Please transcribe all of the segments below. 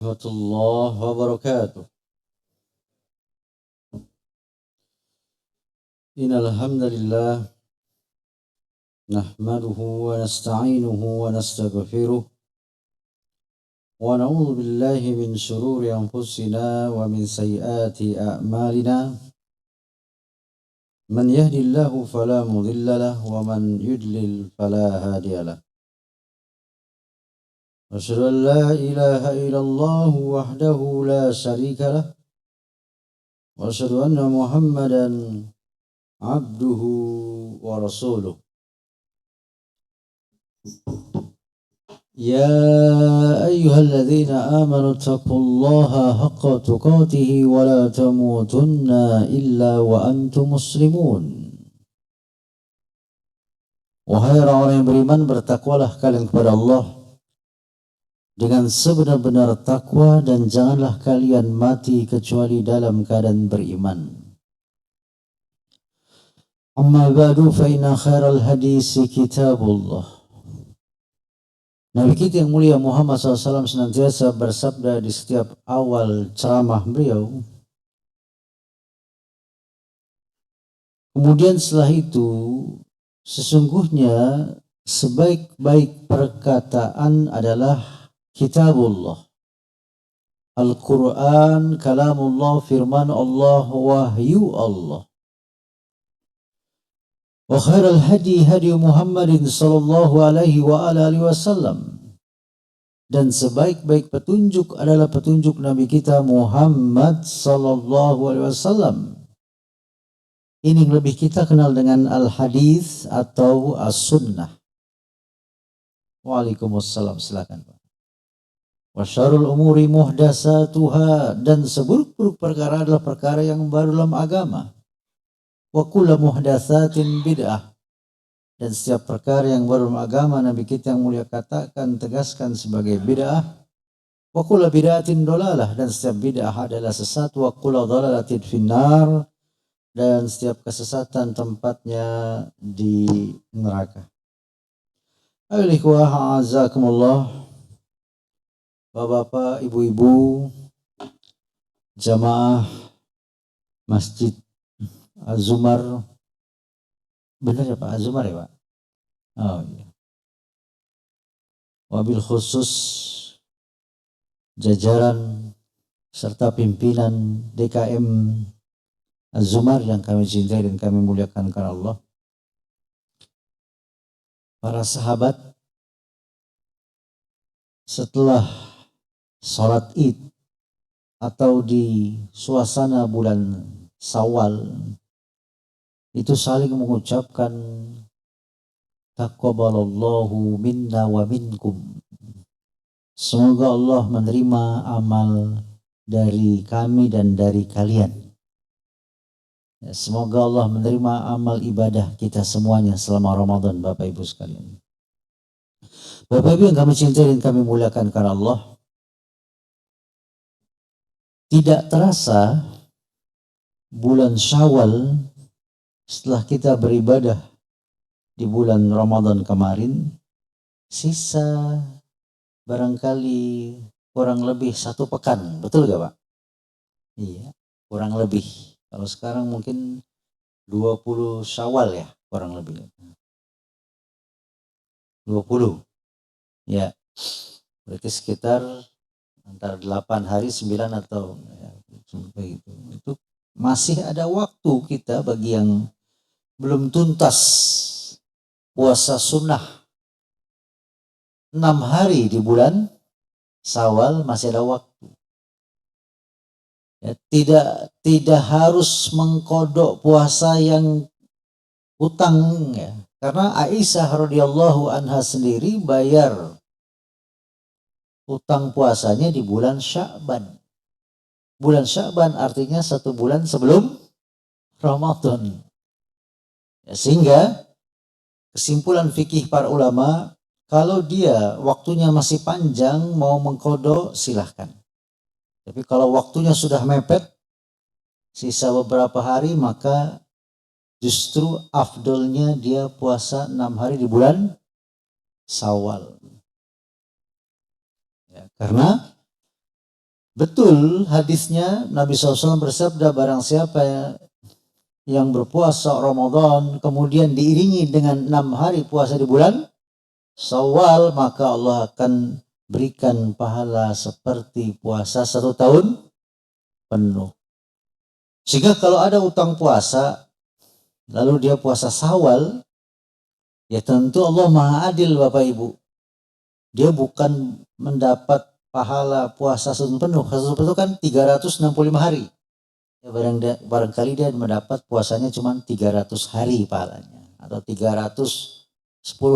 Warahmatullahi wabarakatuh. Innal hamdalillah nahmaduhu wa nasta'inuhu wa nastaghfiruh wa na'udzu billahi min shururi anfusina wa min sayyiati a'malina. Man yahdihillahu fala mudilla lahu wa man yudlil fala hadiya lahu. Asyhadu an la ilaha illallah wahdahu la syarika lah wa asyhadu anna Muhammadan abduhu wa rasuluh. يا أيها الذين آمنوا اتقوا الله حق تقاته ولا تموتن إلا وأنتم مسلمون. Wahai orang-orang yang beriman, bertakwalah kalian kepada Allah dengan sebenar-benar takwa dan janganlah kalian mati kecuali dalam keadaan beriman. Amma ba'du fa inna khairal hadisi kitabullah. Nabi kita yang mulia Muhammad SAW senantiasa bersabda di setiap awal ceramah beliau. Kemudian setelah itu, sesungguhnya sebaik-baik perkataan adalah kitabullah. Al-Quran, kalamullah, firman Allah, wahyu Allah. Wa khairal hadi hadi Muhammadin sallallahu alaihi wa alihi wasallam, dan sebaik-baik petunjuk adalah petunjuk Nabi kita Muhammad sallallahu alaihi wasallam. Ini yang lebih kita kenal dengan al-hadis atau as-sunnah. Waalaikumsalam, silakan Pak. Wa syarrul umuri muhdatsatuha, dan seburuk-buruk perkara adalah perkara yang baru dalam agama. Wa kullu muhdatsatin bid'ah, dan setiap perkara yang baru dalam agama Nabi kita yang mulia katakan, tegaskan sebagai bid'ah. Wa kullu bid'atin dolalah, dan setiap bid'ah adalah sesat. Wa kullu dhalalatin finnar, dan setiap kesesatan tempatnya di neraka. Ayolah ikhwah a'azakumullah, bapak-bapak, ibu-ibu, jamaah Masjid Az-Zumar, benar ya Pak? Az-Zumar ya Pak? Oh iya. Wabil khusus jajaran serta pimpinan DKM Az-Zumar yang kami cintai dan kami muliakan karena Allah. Para sahabat, setelah sholat Id atau di suasana bulan Syawal, itu saling mengucapkan taqabbalallahu minna wa minkum. Semoga Allah menerima amal dari kami dan dari kalian. Semoga Allah menerima amal ibadah kita semuanya selama Ramadan, Bapak Ibu sekalian. Bapak Ibu yang kami cintai dan kami muliakan karena Allah, tidak terasa bulan Syawal setelah kita beribadah di bulan Ramadan kemarin, sisa barangkali kurang lebih 1 pekan, betul gak Pak? Iya, kurang lebih. Kalau sekarang mungkin 20 Syawal ya, kurang lebih. 20, ya, berarti sekitar antara 8 hari, 9 atau ya, begitu. Itu masih ada waktu kita bagi yang belum tuntas puasa sunnah 6 hari di bulan Syawal, masih ada waktu. Ya, tidak harus mengkodok puasa yang utang ya. Karena Aisyah radhiyallahu anha sendiri bayar utang puasanya di bulan Sya'ban. Bulan Sya'ban artinya 1 bulan sebelum Ramadan. Ya, sehingga kesimpulan fikih para ulama, kalau dia waktunya masih panjang mau mengkodok silahkan. Tapi kalau waktunya sudah mepet, sisa beberapa hari, maka justru afdolnya dia puasa 6 hari di bulan Syawal. Ya, karena Betul hadisnya Nabi SAW bersabda, barang siapa yang berpuasa Ramadan kemudian diiringi dengan 6 hari puasa di bulan Syawal, maka Allah akan berikan pahala seperti puasa 1 tahun penuh. Sehingga kalau ada utang puasa lalu dia puasa Syawal, ya tentu Allah Maha Adil Bapak Ibu. Dia bukan mendapat pahala puasa setahun penuh. Setahun penuh kan 365 hari. Ya barangkali dia mendapat puasanya cuma 300 hari pahalanya. Atau 310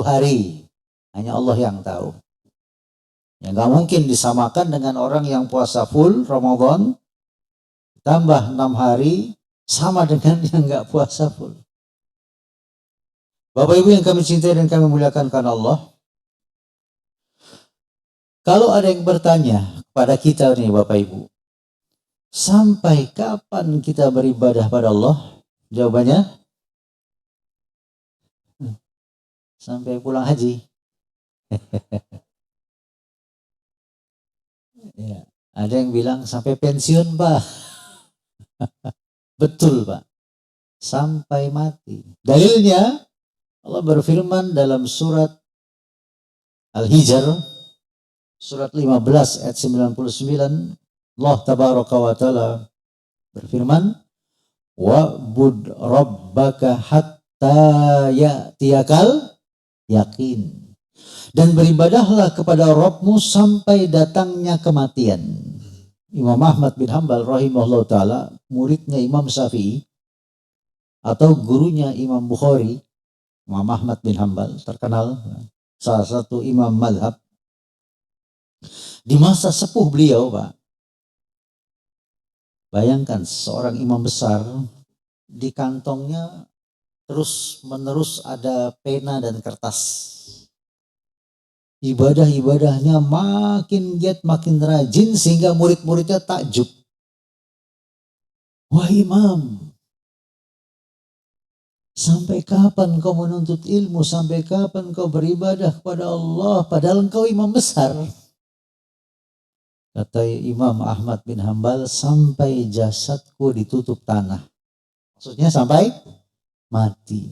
hari. Hanya Allah yang tahu. Ya nggak mungkin disamakan dengan orang yang puasa full Ramadan tambah 6 hari sama dengan yang nggak puasa full. Bapak Ibu yang kami cintai dan kami muliakan karena Allah. Kalau ada yang bertanya kepada kita nih Bapak Ibu, sampai kapan kita beribadah pada Allah? Jawabannya, sampai pulang haji. Ya, ada yang bilang sampai pensiun Pak. Betul Pak, sampai mati. Dalilnya Allah berfirman dalam surat Al-Hijr, surat 15 ayat 99, Allah tabaraka wa ta'ala berfirman, wa'bud rabbaka hatta ya'tiyakal yakin. Dan beribadahlah kepada Rabbmu sampai datangnya kematian. Imam Ahmad bin Hanbal rahimahullah ta'ala, muridnya Imam Syafi'i atau gurunya Imam Bukhari, Imam Ahmad bin Hanbal, terkenal salah satu imam madhab. Di masa sepuh beliau Pak, bayangkan seorang imam besar, di kantongnya terus menerus ada pena dan kertas. Ibadah-ibadahnya makin giat, makin rajin, sehingga murid-muridnya takjub. Wah imam, sampai kapan kau menuntut ilmu? Sampai kapan kau beribadah kepada Allah? Padahal engkau imam besar. Kata Imam Ahmad bin Hanbal, sampai jasadku ditutup tanah. Maksudnya sampai mati.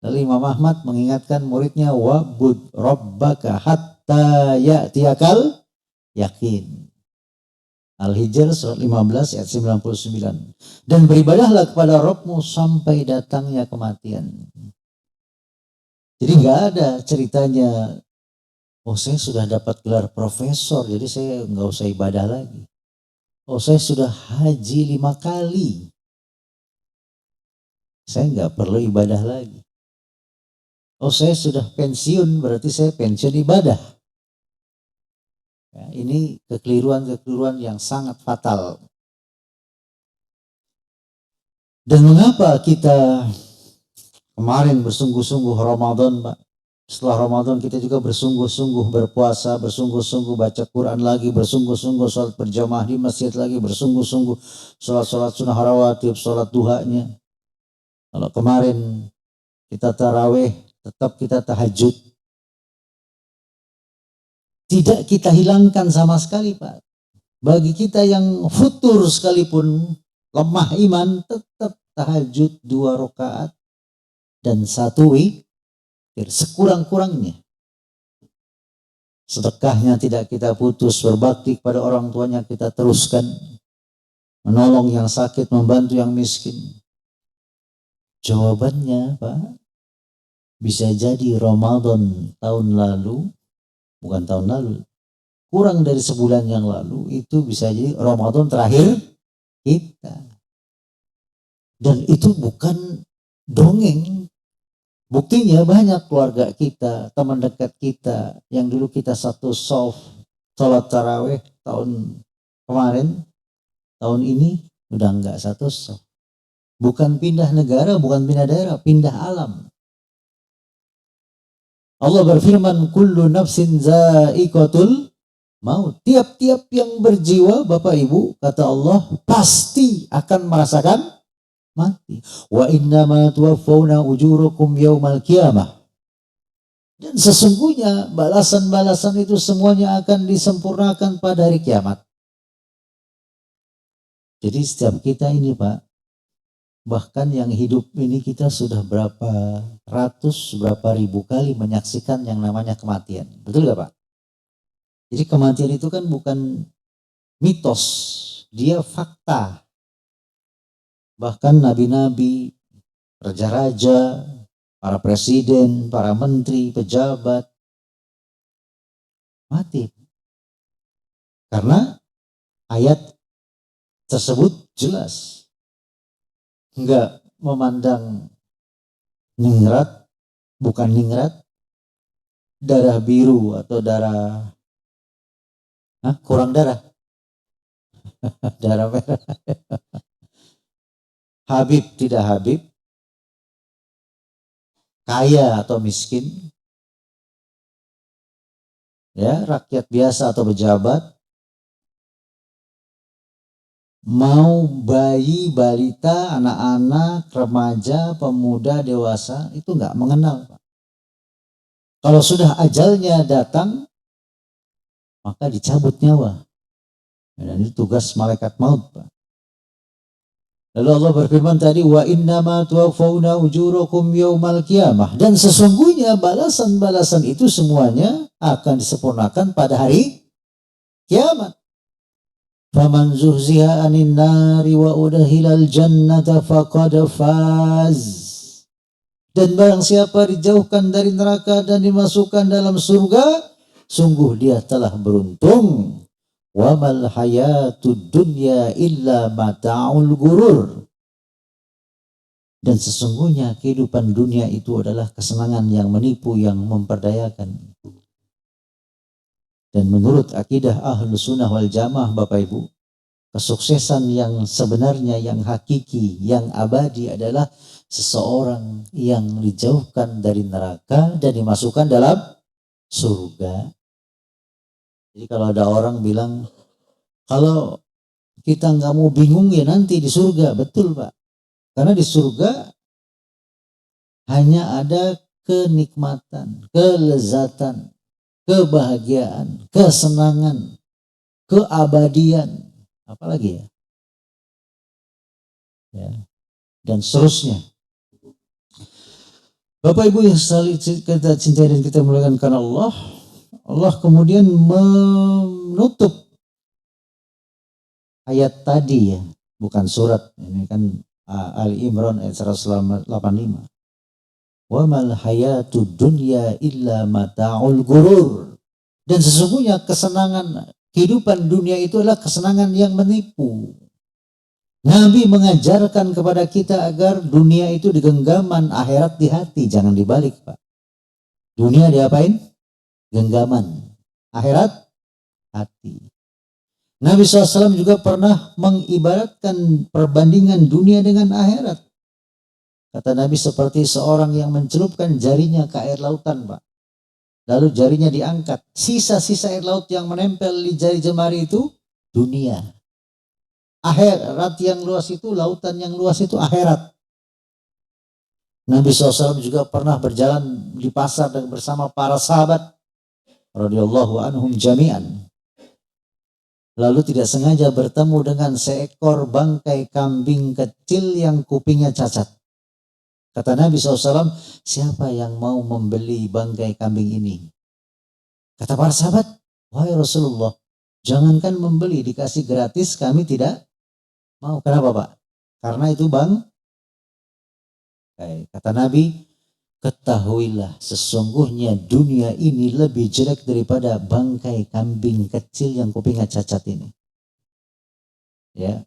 Lalu Imam Ahmad mengingatkan muridnya, wa'bud rabbaka hatta ya'tiyakal yakin. Al-Hijr surat 15 ayat 99. Dan beribadahlah kepada Rabbmu sampai datangnya kematian. Jadi nggak ada ceritanya, oh saya sudah dapat gelar profesor jadi saya nggak usah ibadah lagi. Oh saya sudah haji 5 kali, saya nggak perlu ibadah lagi. Oh saya sudah pensiun berarti saya pensiun ibadah. Ya, ini kekeliruan-kekeliruan yang sangat fatal. Dan mengapa kita kemarin bersungguh-sungguh Ramadan Pak? Setelah Ramadan kita juga bersungguh-sungguh berpuasa, bersungguh-sungguh baca Quran lagi, bersungguh-sungguh sholat berjamaah di masjid lagi, bersungguh-sungguh sholat sunnah rawatib, sholat duhanya. Kalau kemarin kita taraweh, tetap kita tahajud. Tidak kita hilangkan sama sekali Pak. Bagi kita yang futur sekalipun, lemah iman, tetap tahajud 2 rakaat dan 1 witir sekurang-kurangnya. Sedekahnya tidak kita putus, berbakti kepada orang tuanya kita teruskan, menolong yang sakit, membantu yang miskin. Jawabannya Pak, bisa jadi Ramadan tahun lalu, bukan tahun lalu, kurang dari sebulan yang lalu, itu bisa jadi Ramadan terakhir kita. Dan itu bukan dongeng. Buktinya banyak keluarga kita, teman dekat kita, yang dulu kita satu soft sholat taraweh tahun kemarin, tahun ini udah enggak satu soft. Bukan pindah negara, bukan pindah daerah, pindah alam. Allah berfirman, kullu nafsin za'iqatul maut. Tiap-tiap yang berjiwa, Bapak Ibu, kata Allah, pasti akan merasakan mati. Wa innama tuwaffawna ujurakum yaumal qiyamah. Dan sesungguhnya balasan-balasan itu semuanya akan disempurnakan pada hari kiamat. Jadi setiap kita ini Pak, bahkan yang hidup ini kita sudah berapa ratus, berapa ribu kali menyaksikan yang namanya kematian. Betul gak Pak? Jadi kematian itu kan bukan mitos, dia fakta. Bahkan nabi-nabi, raja-raja, para presiden, para menteri, pejabat, mati. Karena ayat tersebut jelas. Enggak memandang ningrat, bukan ningrat, darah biru atau darah kurang darah. Darah merah. Habib tidak Habib, kaya atau miskin, ya, rakyat biasa atau pejabat, mau bayi, balita, anak-anak, remaja, pemuda, dewasa, itu nggak mengenal, Pak. Kalau sudah ajalnya datang, maka dicabut nyawa. Dan itu tugas malaikat maut, Pak. Lalu Allah berfirman tadi, wa innama tuwaffawna ujurakum yaumal qiyamah, dan sesungguhnya balasan-balasan itu semuanya akan disempurnakan pada hari kiamat. Faman zuhziha 'anil nari wa udkhilal jannata faqad faz. Dan barang siapa dijauhkan dari neraka dan dimasukkan dalam surga, sungguh dia telah beruntung. Wa mal hayatud dunya illa mata'ul gurur. Dan sesungguhnya kehidupan dunia itu adalah kesenangan yang menipu, yang memperdayakan. Dan menurut akidah Ahlus Sunnah wal Jamaah, Bapak Ibu, kesuksesan yang sebenarnya, yang hakiki, yang abadi adalah seseorang yang dijauhkan dari neraka dan dimasukkan dalam surga. Jadi kalau ada orang bilang, kalau kita nggak mau bingung ya nanti di surga, betul Pak. Karena di surga hanya ada kenikmatan, kelezatan, kebahagiaan, kesenangan, keabadian, apalagi ya, dan seterusnya. Bapak Ibu yang selalu kita cintai dan kita muliakan karena Allah, Allah kemudian menutup ayat tadi ya, bukan surat, ini kan Ali Imran ayat 185. Wa mal hayatud dunya illa mata'ul gurur. Dan sesungguhnya kesenangan kehidupan dunia itu adalah kesenangan yang menipu. Nabi mengajarkan kepada kita agar dunia itu di genggaman, akhirat di hati, jangan dibalik Pak. Dunia diapain? Genggaman, akhirat hati. Nabi SAW juga pernah mengibaratkan perbandingan dunia dengan akhirat. Kata Nabi seperti seorang yang mencelupkan jarinya ke air lautan Pak. Lalu jarinya diangkat. Sisa-sisa air laut yang menempel di jari jemari itu dunia. Akhirat yang luas itu, lautan yang luas itu akhirat. Nabi SAW juga pernah berjalan di pasar bersama para sahabat radhiyallahu anhum jami'an. Lalu tidak sengaja bertemu dengan seekor bangkai kambing kecil yang kupingnya cacat. Kata Nabi SAW, siapa yang mau membeli bangkai kambing ini? Kata para sahabat, wahai Rasulullah, jangankan membeli, dikasih gratis kami tidak mau. Kenapa Pak? Karena itu bangkai. Kata Nabi, ketahuilah sesungguhnya dunia ini lebih jelek daripada bangkai kambing kecil yang kupingnya cacat ini. Ya.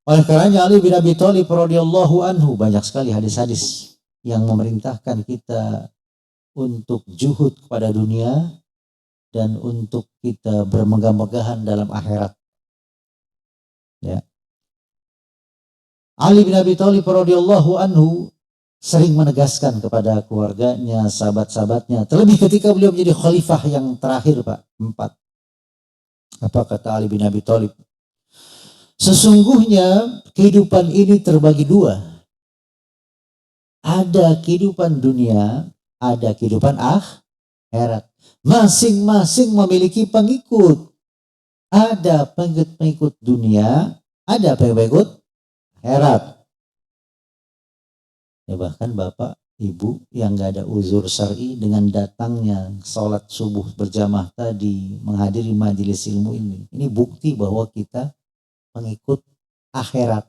Oleh karenanya Ali bin Abi Thalib radhiyallahu anhu, banyak sekali hadis-hadis yang memerintahkan kita untuk juhud kepada dunia dan untuk kita bermegah-megahan dalam akhirat. Ya. Ali bin Abi Thalib radhiyallahu anhu sering menegaskan kepada keluarganya, sahabat-sahabatnya, terlebih ketika beliau menjadi khalifah yang terakhir Pak, 4. Apa kata Ali bin Abi Thalib? Sesungguhnya kehidupan ini terbagi 2. Ada kehidupan dunia, ada kehidupan akhirat. Masing-masing memiliki pengikut. Ada pengikut dunia, Ada pengikut akhirat. Ya bahkan bapak ibu yang gak ada uzur syar'i dengan datangnya sholat subuh berjamaah tadi, menghadiri majelis ilmu ini bukti bahwa kita pengikut akhirat.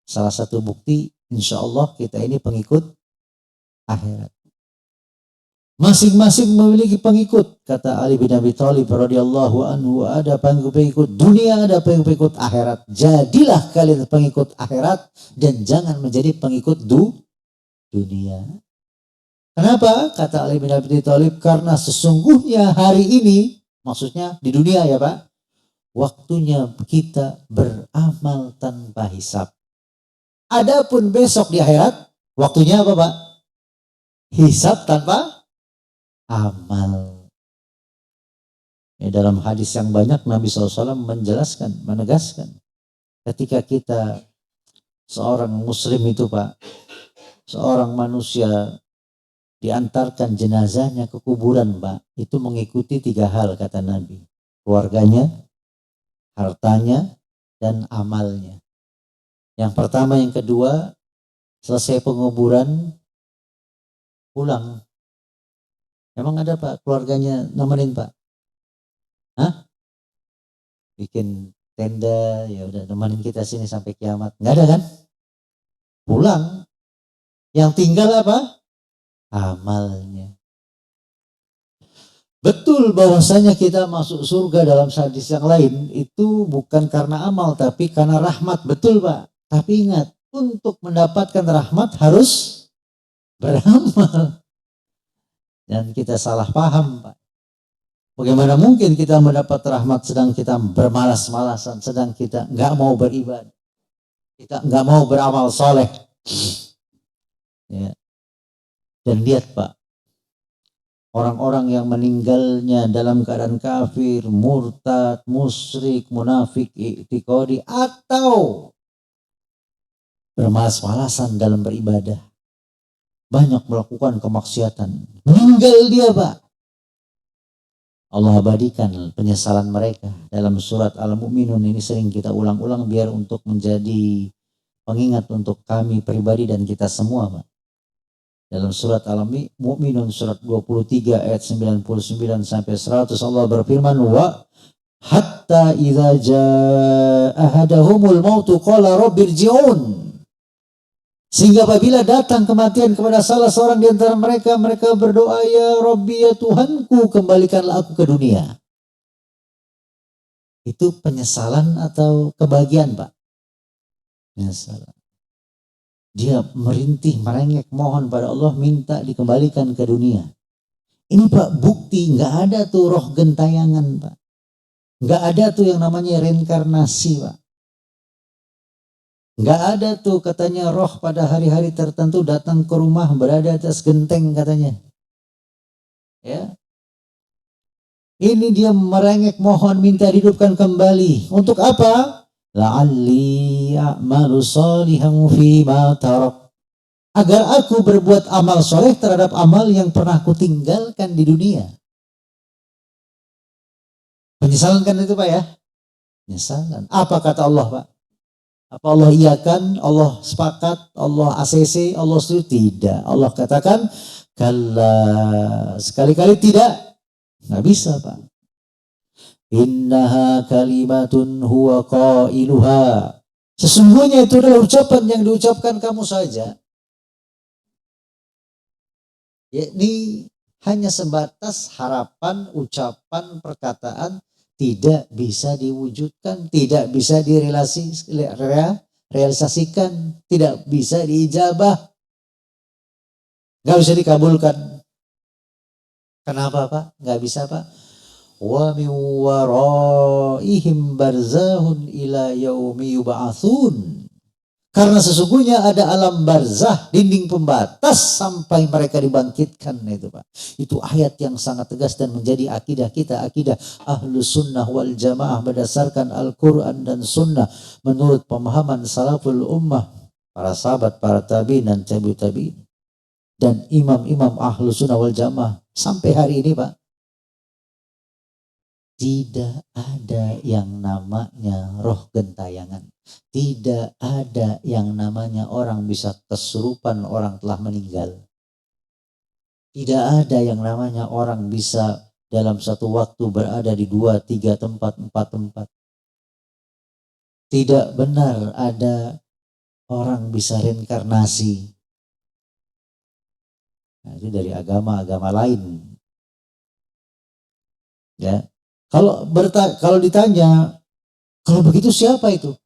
Salah satu bukti insya Allah kita ini pengikut akhirat. Masing-masing memiliki pengikut, kata Ali bin Abi Thalib radhiyallahu anhu, ada pengikut dunia, ada pengikut akhirat. Jadilah kalian pengikut akhirat dan jangan menjadi pengikut dunia. Kenapa? Kata Ali bin Abi Thalib, karena sesungguhnya hari ini, maksudnya di dunia ya Pak, waktunya kita beramal tanpa hisab. Adapun besok di akhirat, waktunya apa Pak? Hisab tanpa amal. Ya, dalam hadis yang banyak Nabi SAW menjelaskan, menegaskan, ketika kita seorang muslim itu Pak, seorang manusia diantarkan jenazahnya ke kuburan Pak, itu mengikuti 3 hal kata Nabi, keluarganya, hartanya, dan amalnya. Yang pertama, yang kedua, selesai penguburan pulang. Emang ada Pak keluarganya nemenin Pak? Hah? Bikin tenda, ya udah nemenin kita sini sampai kiamat. Nggak ada kan? Pulang. Yang tinggal apa? Amalnya. Betul bahwasanya kita masuk surga dalam hadis yang lain itu bukan karena amal tapi karena rahmat. Betul Pak. Tapi ingat, untuk mendapatkan rahmat harus beramal. Dan kita salah paham Pak. Bagaimana mungkin kita mendapat rahmat sedang kita bermalas-malasan, sedang kita nggak mau beribadah, kita nggak mau beramal soleh. Ya. Dan lihat Pak, orang-orang yang meninggalnya dalam keadaan kafir, murtad, musyrik, munafik, i'tiqadi, atau bermalas-malasan dalam beribadah, banyak melakukan kemaksiatan, meninggal dia Pak, Allah abadikan penyesalan mereka. Dalam surat Al-Mu'minun ini sering kita ulang-ulang biar untuk menjadi pengingat untuk kami pribadi dan kita semua Pak. Dalam surat Al-Mu'minun surat 23 ayat 99 sampai 100 Allah berfirman, wa hatta idza jaa ahadahumul mautu qala rabbirji'un. Sehingga apabila datang kematian kepada salah seorang di antara mereka, mereka berdoa, ya Rabbi, ya Tuhanku, kembalikanlah aku ke dunia. Itu penyesalan atau kebahagiaan Pak? Penyesalan. Dia merintih, merengek, mohon pada Allah, minta dikembalikan ke dunia. Ini Pak bukti, nggak ada tuh roh gentayangan Pak. Nggak ada tuh yang namanya reinkarnasi Pak. Nggak ada tuh katanya roh pada hari-hari tertentu datang ke rumah berada atas genteng katanya. Ya. Ini dia merengek mohon minta dihidupkan kembali. Untuk apa? La'alli a'malu shalihan fima tarak. Agar aku berbuat amal soleh terhadap amal yang pernah aku tinggalkan di dunia. Penyesalan kan itu Pak ya? Penyesalan. Apa kata Allah Pak? Apa Allah iakan, Allah sepakat, Allah ACC, Allah setuju? Tidak. Allah katakan, kalla, sekali-kali tidak. Nggak bisa Pak. Innaha kalimatun huwa qailuha. Sesungguhnya itu adalah ucapan yang diucapkan kamu saja. Yakni hanya sebatas harapan, ucapan, perkataan, tidak bisa diwujudkan, tidak bisa direalisasikan, tidak bisa diijabah, nggak bisa dikabulkan. Kenapa Pak? Nggak bisa Pak. Wa min waraihim barzahun ila yaumi yub'atsun. Karena sesungguhnya ada alam barzah, dinding pembatas sampai mereka dibangkitkan itu Pak. Itu ayat yang sangat tegas dan menjadi akidah kita, akidah Ahlus Sunnah wal Jamaah berdasarkan Al-Quran dan Sunnah menurut pemahaman salaful ummah, para sahabat, para tabi'in dan tabi'in dan imam-imam Ahlus Sunnah wal Jamaah sampai hari ini Pak. Tidak ada yang namanya roh gentayangan. Tidak ada yang namanya orang bisa kesurupan orang telah meninggal. Tidak ada yang namanya orang bisa dalam satu waktu berada di 2, 3 tempat, 4 tempat. Tidak benar ada orang bisa reinkarnasi. Nah, itu dari agama-agama lain. Ya. Kalau ditanya, kalau begitu siapa itu?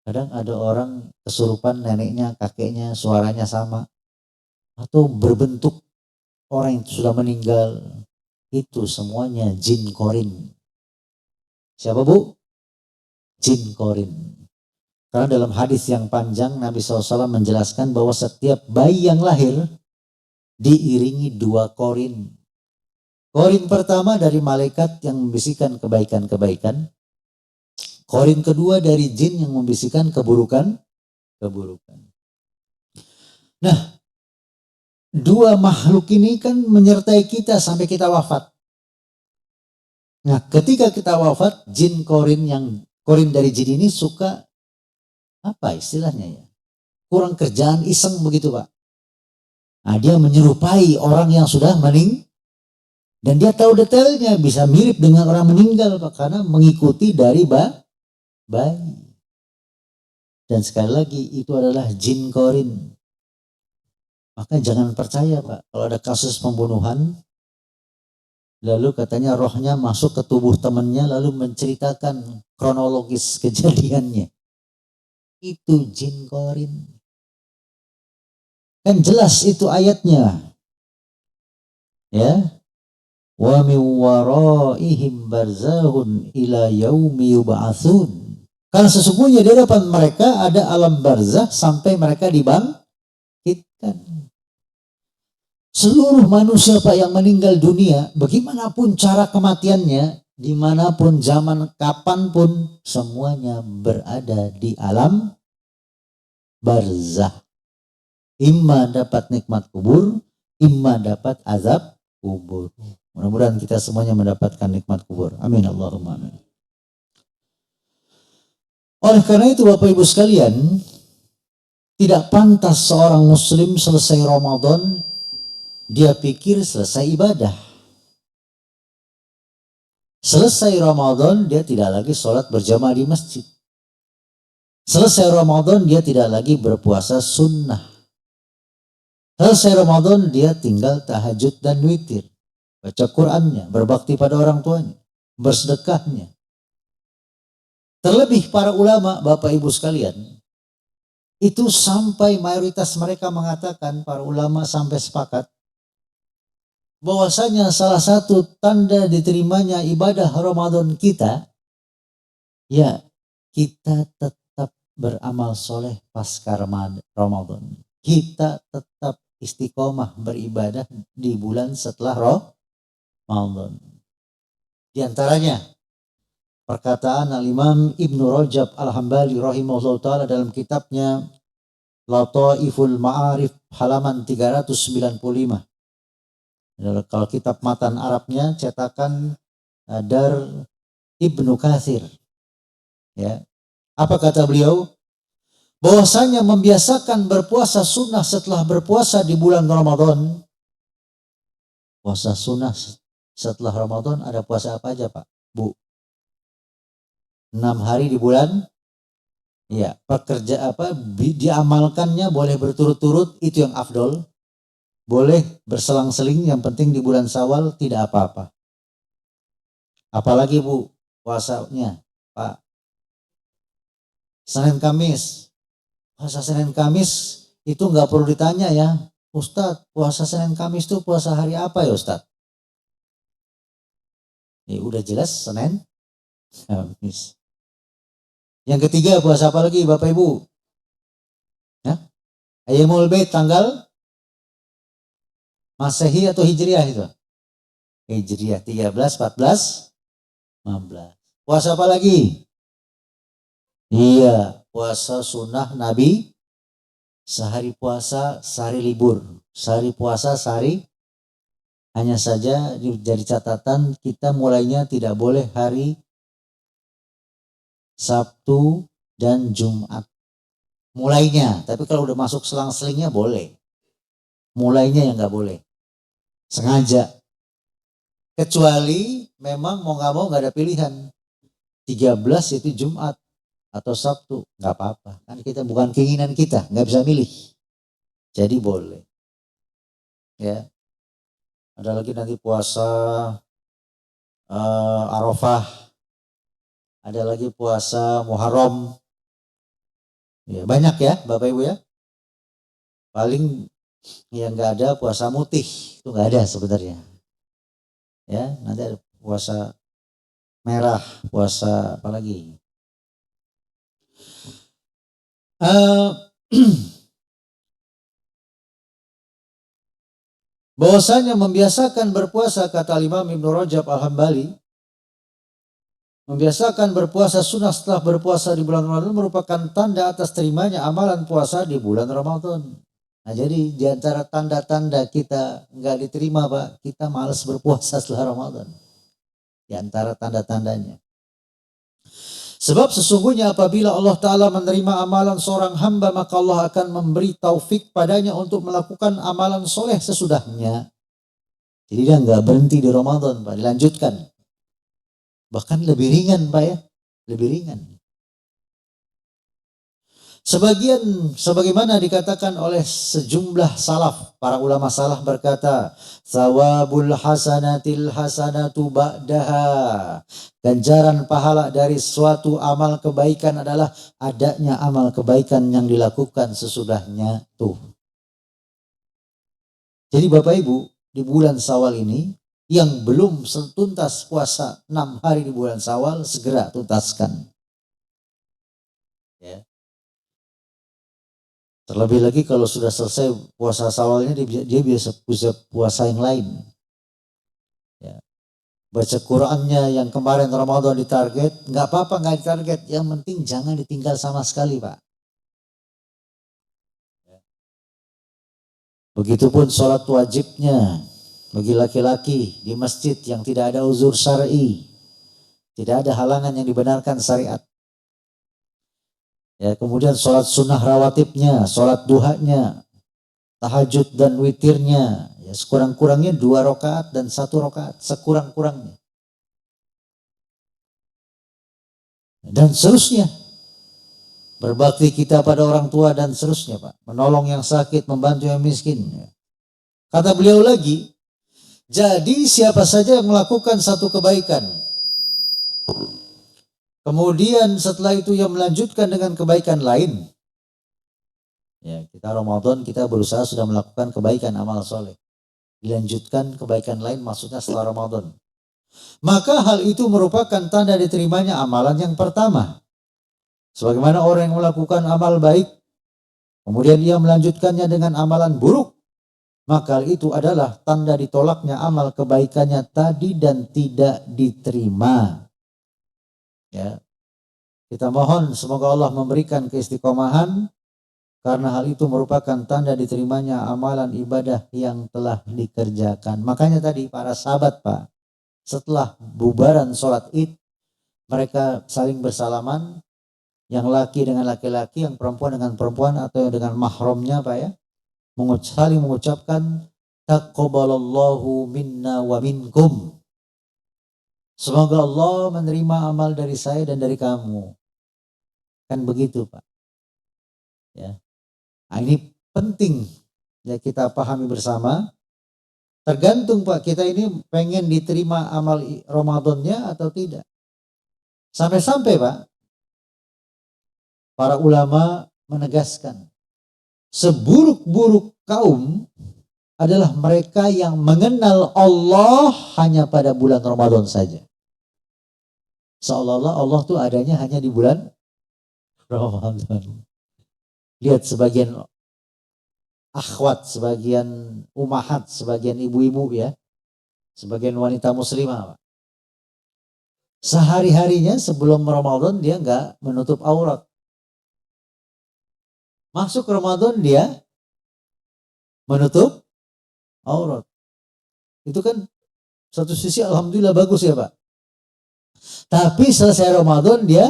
Kadang ada orang kesurupan neneknya, kakeknya, suaranya sama. Atau berbentuk orang yang sudah meninggal. Itu semuanya jin korin. Siapa bu? Jin korin. Karena dalam hadis yang panjang Nabi SAW menjelaskan bahwa setiap bayi yang lahir diiringi 2 korin. Korin pertama dari malaikat yang membisikkan kebaikan-kebaikan. Korin kedua dari jin yang membisikkan keburukan. Nah, 2 makhluk ini kan menyertai kita sampai kita wafat. Nah, ketika kita wafat, jin korin dari jin ini suka apa istilahnya ya? Kurang kerjaan, iseng begitu Pak. Nah, dia menyerupai orang yang sudah meninggal. Dan dia tahu detailnya, bisa mirip dengan orang meninggal Pak, karena mengikuti dari bayi. Dan sekali lagi itu adalah jin korin. Maka jangan percaya Pak, kalau ada kasus pembunuhan, lalu katanya rohnya masuk ke tubuh temannya, lalu menceritakan kronologis kejadiannya. Itu jin korin. Kan jelas itu ayatnya. Ya. Wa min waraihim barzahun ila yaumi yub'atsun. Karena sesungguhnya di hadapan mereka ada alam barzah sampai mereka dibangkitkan. Seluruh manusia Pak yang meninggal dunia, bagaimanapun cara kematiannya, dimanapun zaman, kapanpun, semuanya berada di alam barzah. Imma dapat nikmat kubur, imma dapat azab kubur. Mudah-mudahan kita semuanya mendapatkan nikmat kubur. Amin Allahumma amin. Oleh karena itu Bapak Ibu sekalian, tidak pantas seorang muslim selesai Ramadan dia pikir selesai ibadah. Selesai Ramadan dia tidak lagi sholat berjamaah di masjid. Selesai Ramadan dia tidak lagi berpuasa sunnah. Selesai Ramadan dia tinggal tahajud dan witir. Baca Qur'annya, berbakti pada orang tuanya, bersedekahnya. Terlebih para ulama, Bapak Ibu sekalian, itu sampai mayoritas mereka mengatakan, para ulama sampai sepakat, bahwasanya salah satu tanda diterimanya ibadah Ramadan kita, ya kita tetap beramal soleh pasca Ramadan. Kita tetap istiqomah beribadah di bulan setelah Ramadan. Di antaranya perkataan Al-Imam Ibnu Rajab Al-Hambali rahimahullah ta'ala dalam kitabnya Lataiful Ma'arif halaman 395. Kalau kitab matan Arabnya cetakan Dar Ibnu Katsir. Ya. Apa kata beliau? Bahwasanya membiasakan berpuasa sunnah setelah berpuasa di bulan Ramadan. Puasa sunnah setelah Ramadan ada puasa apa aja Pak? Bu? 6 hari di bulan, ya pekerja apa diamalkannya boleh berturut-turut, itu yang afdol. Boleh berselang-seling, yang penting di bulan Syawal tidak apa-apa. Apalagi Bu puasanya Pak, Senin Kamis. Puasa Senin Kamis itu nggak perlu ditanya ya, Ustadz puasa Senin Kamis itu puasa hari apa ya Ustadz? Ya udah jelas Senin Kamis. Yang ketiga puasa apa lagi Bapak Ibu? Ya? Ayyamul Bait tanggal Masehi atau Hijriah itu? Hijriah 13, 14, 15. Puasa apa lagi? Iya, puasa sunnah Nabi. Sehari puasa, sehari libur. Sehari puasa, sehari Hanya saja jadi catatan, kita mulainya tidak boleh hari Sabtu dan Jumat. Mulainya, tapi kalau udah masuk selang-selingnya boleh. Mulainya yang nggak boleh. Sengaja. Kecuali memang mau nggak mau nggak ada pilihan. 13 itu Jumat atau Sabtu, nggak apa-apa. Kan kita bukan keinginan kita, nggak bisa milih. Jadi boleh. Ya. Ada lagi nanti puasa Arafah. Ada lagi puasa Muharram. Ya, banyak ya Bapak Ibu ya. Paling yang nggak ada puasa mutih, itu nggak ada sebenarnya. Ya, nanti ada puasa merah, puasa apa lagi? Bahwasanya membiasakan berpuasa, kata Imam Ibnu Rajab Al-Hambali, membiasakan berpuasa sunnah setelah berpuasa di bulan Ramadan merupakan tanda atas terimanya amalan puasa di bulan Ramadan. Nah, jadi di antara tanda-tanda kita nggak diterima Pak, kita malas berpuasa setelah Ramadan. Di antara tanda-tandanya. Sebab sesungguhnya apabila Allah Ta'ala menerima amalan seorang hamba, maka Allah akan memberi taufik padanya untuk melakukan amalan soleh sesudahnya. Jadi dia nggak berhenti di Ramadan Pak, dilanjutkan. Bahkan lebih ringan Pak ya, lebih ringan. Sebagaimana dikatakan oleh sejumlah salaf, para ulama salaf berkata, "Thawabul hasanatil hasanatu ba'daha." Ganjaran pahala dari suatu amal kebaikan adalah adanya amal kebaikan yang dilakukan sesudahnya tuh. Jadi Bapak Ibu, di bulan Syawal ini yang belum tuntas puasa 6 hari di bulan Syawal, segera tuntaskan. Ya. Terlebih lagi kalau sudah selesai puasa Syawalnya, dia bisa puasa yang lain. Ya. Baca Qurannya yang kemarin Ramadan ditarget, nggak apa-apa nggak ditarget, yang penting jangan ditinggal sama sekali Pak. Begitupun sholat wajibnya bagi laki-laki di masjid yang tidak ada uzur syar'i, tidak ada halangan yang dibenarkan syariat. Ya, kemudian sholat sunnah rawatibnya, sholat duhanya, tahajud dan witirnya, ya sekurang-kurangnya 2 rakaat dan 1 rakaat, sekurang-kurangnya. Dan seterusnya. Berbakti kita pada orang tua dan seterusnya Pak. Menolong yang sakit, membantu yang miskin. Kata beliau lagi, jadi siapa saja yang melakukan satu kebaikan, kemudian setelah itu yang melanjutkan dengan kebaikan lain. Ya, kita Ramadan kita berusaha sudah melakukan kebaikan amal soleh. Dilanjutkan kebaikan lain maksudnya setelah Ramadan. Maka hal itu merupakan tanda diterimanya amalan yang pertama. Sebagaimana orang yang melakukan amal baik, kemudian ia melanjutkannya dengan amalan buruk, maka itu adalah tanda ditolaknya amal kebaikannya tadi dan tidak diterima. Ya. Kita mohon semoga Allah memberikan keistiqomahan, karena hal itu merupakan tanda diterimanya amalan ibadah yang telah dikerjakan. Makanya tadi para sahabat Pak, setelah bubaran sholat id, mereka saling bersalaman, yang laki dengan laki-laki, yang perempuan dengan perempuan atau dengan mahramnya Pak ya, saling mengucapkan taqabbalallahu minna wa minkum. Semoga Allah menerima amal dari saya dan dari kamu. Kan begitu Pak. Ya. Nah, ini penting ya kita pahami bersama. Tergantung Pak, kita ini pengen diterima amal Ramadannya atau tidak. Sampai-sampai Pak, para ulama menegaskan, seburuk-buruk kaum adalah mereka yang mengenal Allah hanya pada bulan Ramadan saja. Seolah-olah Allah tuh adanya hanya di bulan Ramadan. Lihat sebagian akhwat, sebagian umahat, sebagian ibu-ibu ya, sebagian wanita muslimah. Sehari-harinya sebelum Ramadan dia nggak menutup aurat. Masuk Ramadan dia menutup aurat. Itu kan satu sisi alhamdulillah bagus ya Pak. Tapi selesai Ramadan dia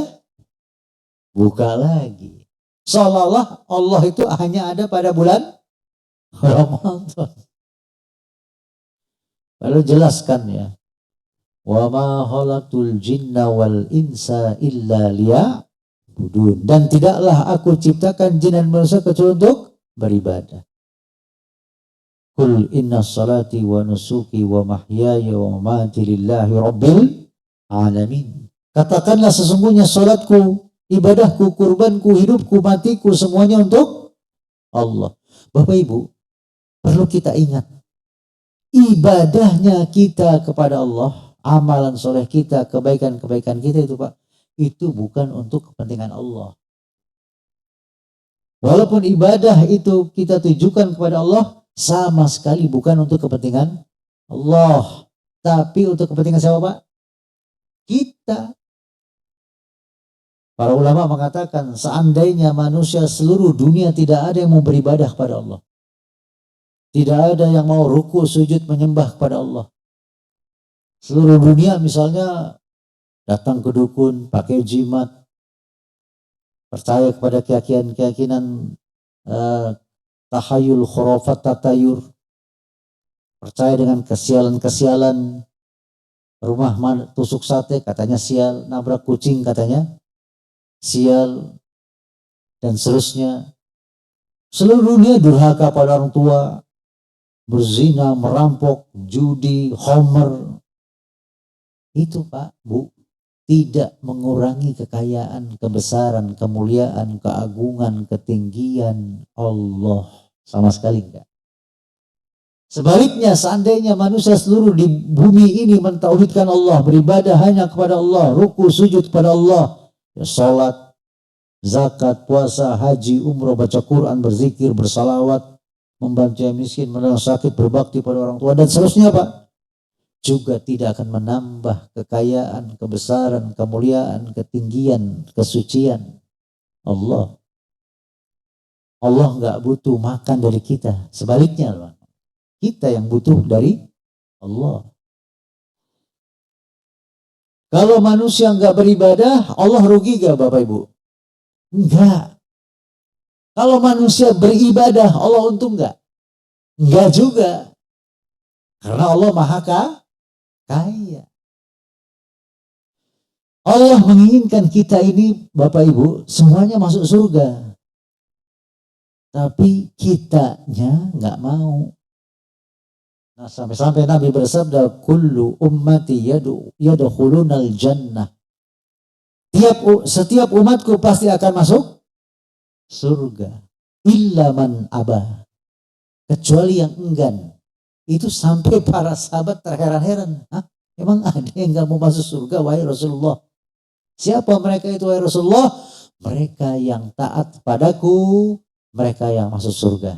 buka lagi. Seolah-olah Allah itu hanya ada pada bulan Ramadan. Lalu jelaskan ya. Wa ma khalaqtul jinna wal insa illa liya'budun. Dan tidaklah aku ciptakan jin dan manusia kecuali untuk beribadah. Qul inna salati wa nusuki wa mahyaya wa mamati lillahi rabbil alamin. Katakanlah sesungguhnya salatku, ibadahku, kurbanku, hidupku, matiku semuanya untuk Allah. Bapak Ibu, perlu kita ingat, ibadahnya kita kepada Allah, amalan soleh kita, kebaikan-kebaikan kita itu Pak, itu bukan untuk kepentingan Allah. Walaupun ibadah itu kita tujukan kepada Allah, sama sekali bukan untuk kepentingan Allah, tapi untuk kepentingan siapa Pak? Kita. Para ulama mengatakan seandainya manusia seluruh dunia tidak ada yang mau beribadah kepada Allah, tidak ada yang mau ruku sujud menyembah kepada Allah, seluruh dunia misalnya datang ke dukun pakai jimat, percaya kepada keyakinan tahayul, khurafat, tatayur, percaya dengan kesialan-kesialan, rumah tusuk sate katanya sial, nabrak kucing katanya sial, dan seterusnya. Seluruh dunia durhaka pada orang tua, berzina, merampok, judi, homer. Itu Pak, Bu, tidak mengurangi kekayaan, kebesaran, kemuliaan, keagungan, ketinggian Allah. Sama sekali enggak. Sebaliknya, seandainya manusia seluruh di bumi ini mentauhidkan Allah, beribadah hanya kepada Allah, ruku sujud kepada Allah, ya, sholat, zakat, puasa, haji, umroh, baca Quran, berzikir, bersalawat, membantu yang miskin, menolong sakit, berbakti pada orang tua, dan seterusnya Pak, juga tidak akan menambah kekayaan, kebesaran, kemuliaan, ketinggian, kesucian Allah. Allah nggak butuh makan dari kita, sebaliknya Pak, kita yang butuh dari Allah. Kalau manusia nggak beribadah, Allah rugi gak Bapak Ibu? Enggak. Kalau manusia beribadah, Allah untung enggak? Enggak juga. Karena Allah Maha Kaya. Allah menginginkan kita ini, Bapak Ibu, semuanya masuk surga. Tapi kitanya enggak mau. Nah, sampai-sampai Nabi bersabda, kullu ummati yadkhulunal jannah. Setiap umatku pasti akan masuk surga. Illa man aba. Kecuali yang enggan. Itu sampai para sahabat terheran-heran. Hah? Emang ada yang enggak mau masuk surga, wahai Rasulullah? Siapa mereka itu, wahai Rasulullah? Mereka yang taat padaku, mereka yang masuk surga.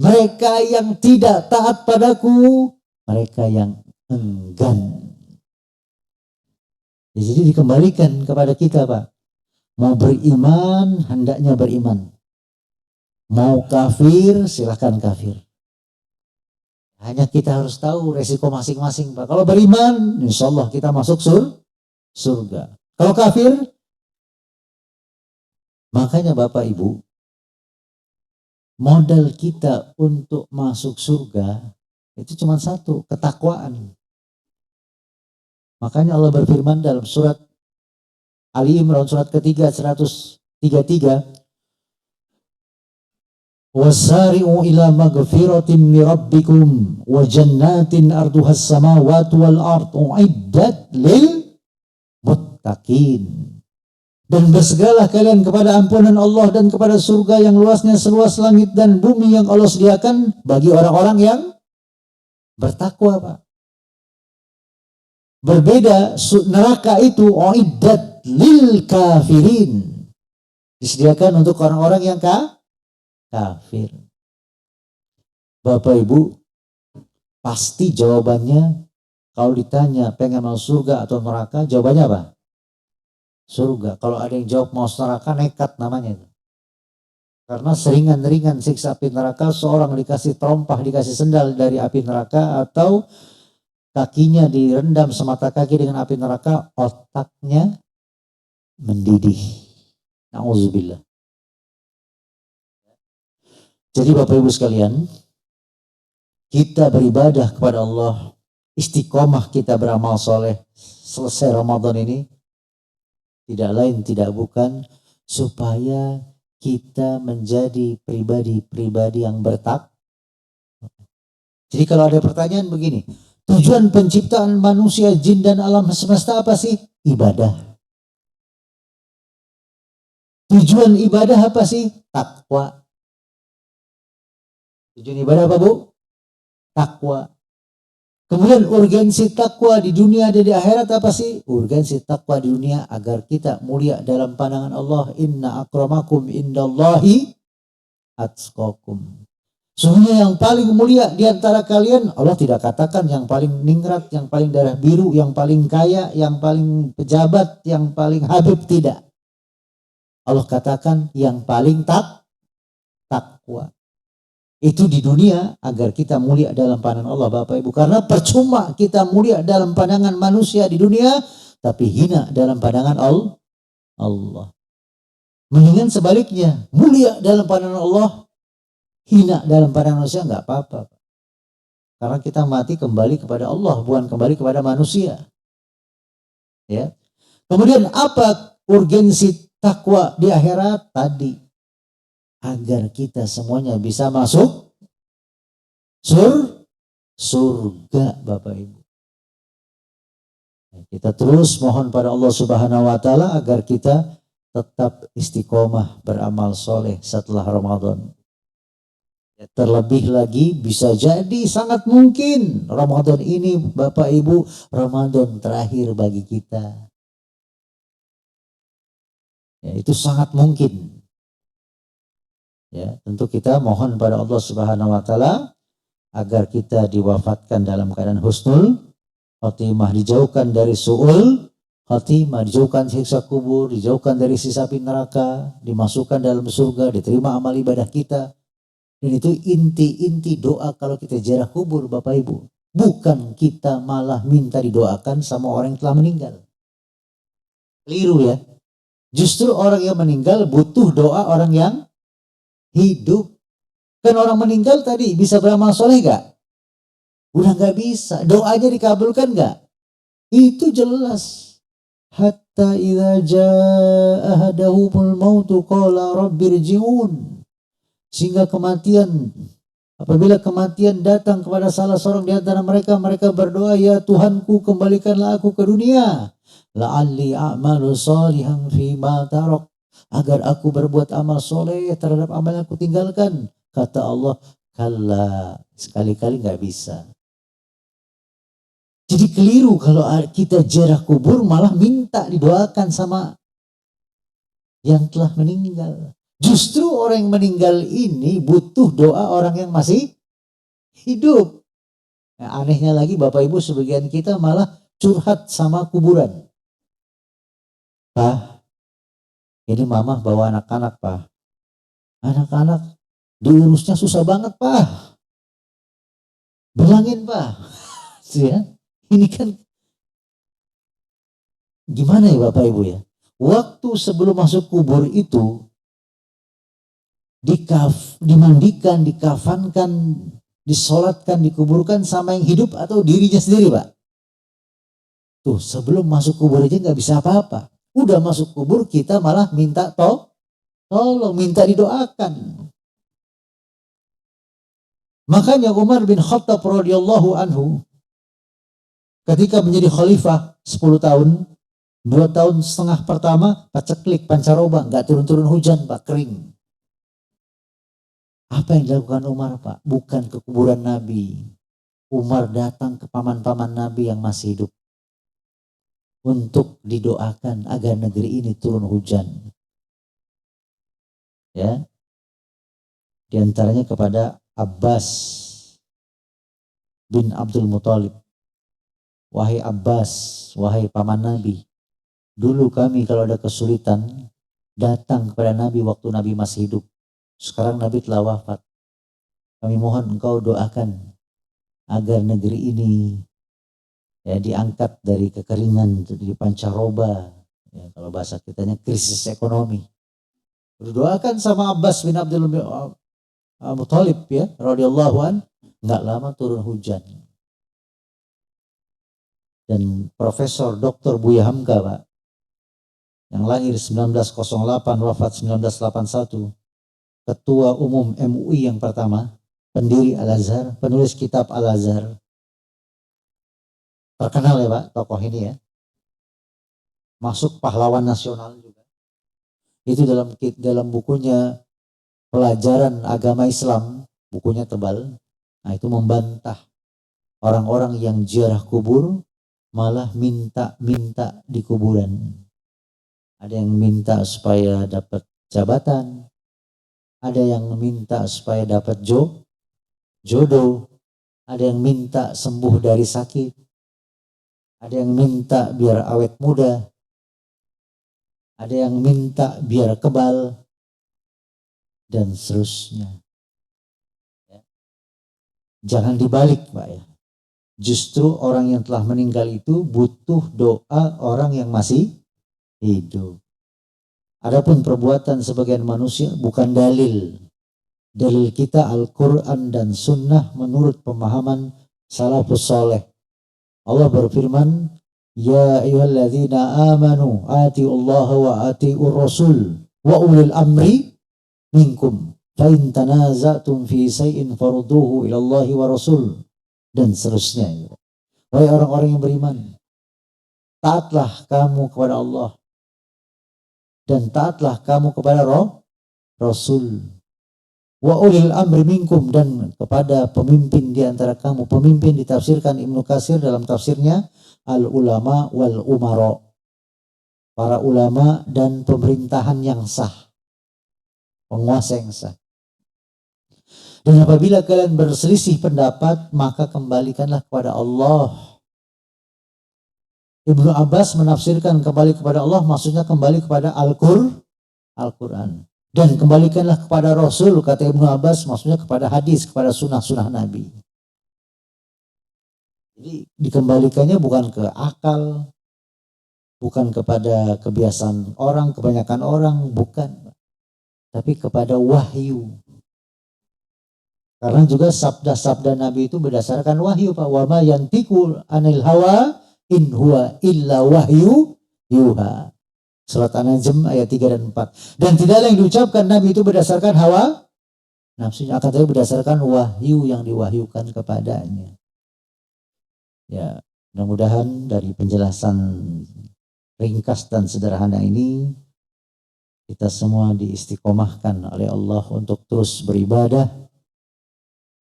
Mereka yang tidak taat padaku, mereka yang enggan. Jadi dikembalikan kepada kita Pak. Mau beriman, hendaknya beriman. Mau kafir, silahkan kafir. Hanya kita harus tahu resiko masing-masing Pak. Kalau beriman, insya Allah kita masuk surga. Kalau kafir, makanya Bapak Ibu, modal kita untuk masuk surga itu cuma satu, ketakwaan. Makanya Allah berfirman dalam surat Ali Imran surat ketiga 133, wasari'u ila magfiratin min rabbikum wa jannatin arduhas samawati wal ard uiddat lil muttaqin. Dan bersegeralah kalian kepada ampunan Allah dan kepada surga yang luasnya seluas langit dan bumi yang Allah sediakan bagi orang-orang yang bertakwa Pak. Berbeda, neraka itu uiddat lil kafirin. Disediakan untuk orang-orang yang kafir. Bapak Ibu, pasti jawabannya kalau ditanya pengen masuk surga atau neraka, jawabannya apa? Surga. Kalau ada yang jawab mau neraka, nekat namanya itu. Karena seringan-ringan siksa api neraka, seorang dikasih terompah, dikasih sendal dari api neraka, atau kakinya direndam semata kaki dengan api neraka, otaknya mendidih. Na'udzubillah. Jadi Bapak Ibu sekalian, kita beribadah kepada Allah, istiqomah kita beramal soleh selesai Ramadan ini, tidak lain tidak bukan supaya kita menjadi pribadi-pribadi yang bertakwa. Jadi kalau ada pertanyaan begini, tujuan penciptaan manusia, jin dan alam semesta apa sih? Ibadah. Tujuan ibadah apa sih? Takwa. Tujuan ibadah apa, Bu? Takwa. Kemudian urgensi takwa di dunia dan di akhirat apa sih? Urgensi takwa di dunia agar kita mulia dalam pandangan Allah. Inna akramakum indallahi atqakum. Sesungguhnya yang paling mulia di antara kalian, Allah tidak katakan yang paling ningrat, yang paling darah biru, yang paling kaya, yang paling pejabat, yang paling habib, tidak. Allah katakan yang paling takwa. Itu di dunia agar kita mulia dalam pandangan Allah, Bapak Ibu. Karena percuma kita mulia dalam pandangan manusia di dunia, tapi hina dalam pandangan Allah. Mendingan sebaliknya, mulia dalam pandangan Allah, hina dalam pandangan manusia, nggak apa-apa. Karena kita mati kembali kepada Allah, bukan kembali kepada manusia. Ya. Kemudian apa urgensi takwa di akhirat tadi? Agar kita semuanya bisa masuk surga, Bapak Ibu. Kita terus mohon pada Allah Subhanahu wa Ta'ala agar kita tetap istiqomah beramal soleh setelah Ramadan. Terlebih lagi bisa jadi sangat mungkin Ramadan ini, Bapak Ibu, Ramadan terakhir bagi kita. Ya, itu sangat mungkin. Ya, tentu kita mohon pada Allah Subhanahu wa Ta'ala agar kita diwafatkan dalam keadaan husnul khotimah, dijauhkan dari su'ul khotimah, dijauhkan siksa kubur, dijauhkan dari siksa api neraka, dimasukkan dalam surga, diterima amal ibadah kita. Dan itu inti-inti doa kalau kita ziarah kubur, Bapak Ibu. Bukan kita malah minta didoakan sama orang yang telah meninggal. Keliru ya. Justru orang yang meninggal butuh doa orang yang hidup. Kan orang meninggal tadi bisa beramal soleh gak? Udah gak bisa. Doanya dikabulkan gak? Itu jelas. Hatta idza jaa ahadahumul mautu qala rabbirji'un. Sehingga kematian, apabila kematian datang kepada salah seorang di antara mereka, mereka berdoa, ya Tuhanku, kembalikanlah aku ke dunia. La'alli a'malu salihan fima tarak. Agar aku berbuat amal soleh terhadap amal yang aku tinggalkan. Kata Allah, kalla, sekali-kali gak bisa. Jadi keliru kalau kita ziarah kubur malah minta didoakan sama yang telah meninggal. Justru orang yang meninggal ini butuh doa orang yang masih hidup. Nah, anehnya lagi Bapak Ibu, sebagian kita malah curhat sama kuburan. Pak, ini mama bawa anak-anak, Pak. Anak-anak diurusnya susah banget, Pak. Bilangin, Pak. Ya, ini kan gimana ya Bapak Ibu ya? Waktu sebelum masuk kubur itu dimandikan, dikafankan, disolatkan, dikuburkan sama yang hidup atau dirinya sendiri, Pak? Tuh, sebelum masuk kubur aja nggak bisa apa-apa. Udah masuk kubur kita malah minta tolong, minta didoakan. Makanya Umar bin Khattab radhiyallahu anhu ketika menjadi khalifah 10 tahun, 2 tahun setengah pertama paceklik, pancaroba, nggak turun-turun hujan, Pak, kering. Apa yang dilakukan Umar, Pak? Bukan ke kuburan Nabi. Umar datang ke paman-paman Nabi yang masih hidup untuk didoakan agar negeri ini turun hujan. Ya. Di antaranya kepada Abbas bin Abdul Muthalib. Wahai Abbas, wahai paman Nabi, dulu kami kalau ada kesulitan datang kepada Nabi waktu Nabi masih hidup. Sekarang Nabi telah wafat. Kami mohon engkau doakan agar negeri ini ya diangkat dari kekeringan, dari pancaroba, ya, kalau bahasa kitanya krisis ekonomi. Berdoakan sama Abbas bin Abdul Muthalib ya, radhiyallahu an. Nggak lama turun hujan. Dan Profesor Dr. Buya Hamka, Pak, yang lahir 1908, wafat 1981, Ketua Umum MUI yang pertama, pendiri Al-Azhar, penulis kitab Al-Azhar. Terkenal ya Pak, tokoh ini ya. Masuk pahlawan nasional juga. Itu dalam bukunya Pelajaran Agama Islam, bukunya tebal. Nah, itu membantah orang-orang yang ziarah kubur malah minta-minta di kuburan. Ada yang minta supaya dapat jabatan, ada yang minta supaya dapat jodoh, ada yang minta sembuh dari sakit, ada yang minta biar awet muda, ada yang minta biar kebal, dan seterusnya. Jangan dibalik Pak ya. Justru orang yang telah meninggal itu butuh doa orang yang masih hidup. Adapun perbuatan sebagian manusia bukan dalil. Dalil kita Al-Quran dan Sunnah menurut pemahaman salafus soleh. Allah berfirman, Ya ayyuhalladzina amanu atiullaha wa atiur rasul wa ulil amri minkum fa in tanaza'tum fi shay'in farudduhu ila Allahi wa rasul, dan seterusnya. Wahai orang-orang yang beriman, taatlah kamu kepada Allah dan taatlah kamu kepada Rasul. Wa ulil amri minkum, dan kepada pemimpin di antara kamu. Pemimpin ditafsirkan Ibnu Katsir dalam tafsirnya al ulama wal umara, para ulama dan pemerintahan yang sah, penguasa yang sah. Dan apabila kalian berselisih pendapat, maka kembalikanlah kepada Allah. Ibnu Abbas menafsirkan kembali kepada Allah, maksudnya kembali kepada Al-Quran. Dan kembalikanlah kepada Rasul, kata Ibnu Abbas, maksudnya kepada hadis, kepada sunnah-sunnah Nabi. Jadi dikembalikannya bukan ke akal, bukan kepada kebiasaan orang, kebanyakan orang, bukan. Tapi kepada wahyu. Karena juga sabda-sabda Nabi itu berdasarkan wahyu, Pak. Wa ma yantiqu anil hawa in huwa illa wahyu yuha. Surat An-Najm ayat 3 dan 4. Dan tidaklah yang diucapkan Nabi itu berdasarkan hawa nafsunya, akan tetapi berdasarkan wahyu yang diwahyukan kepadanya. Ya, mudah-mudahan dari penjelasan ringkas dan sederhana ini kita semua diistiqomahkan oleh Allah untuk terus beribadah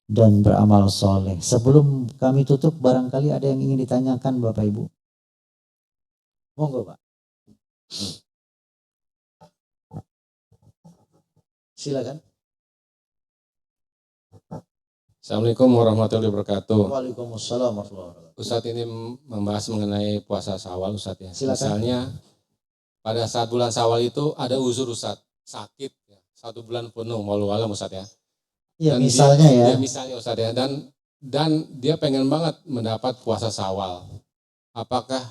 dan beramal soleh. Sebelum kami tutup, barangkali ada yang ingin ditanyakan Bapak Ibu. Monggo Pak. Silakan. Assalamualaikum warahmatullahi wabarakatuh. Waalaikumsalam warahmatullahi wabarakatuh. Ustadz ini membahas mengenai puasa Syawal Ustadz ya. Silakan. Misalnya pada saat bulan Syawal itu ada uzur Ustadz, sakit ya, 1 bulan penuh, walau alam Ustadz ya. Ya, Dan misalnya dia, ya. misalnya Ustadz ya, dan dia pengen banget mendapat puasa Syawal. Apakah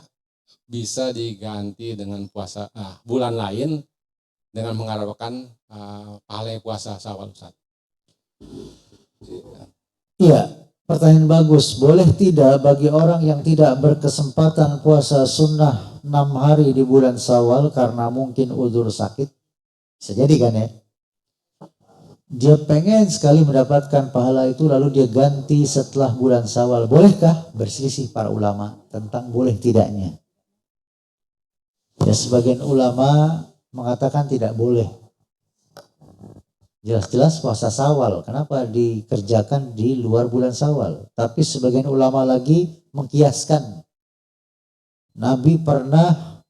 bisa diganti dengan puasa bulan lain dengan mengharapkan pahala puasa Syawal Ustadz? Iya, pertanyaan bagus. Boleh tidak bagi orang yang tidak berkesempatan puasa sunnah 6 hari di bulan Syawal karena mungkin uzur sakit? Bisa jadi kan ya? Dia pengen sekali mendapatkan pahala itu, lalu dia ganti setelah bulan Syawal. Bolehkah? Berselisih para ulama tentang boleh tidaknya. Ya, sebagian ulama mengatakan tidak boleh. Jelas-jelas puasa Syawal, kenapa dikerjakan di luar bulan Syawal? Tapi sebagian ulama lagi mengkiaskan. Nabi pernah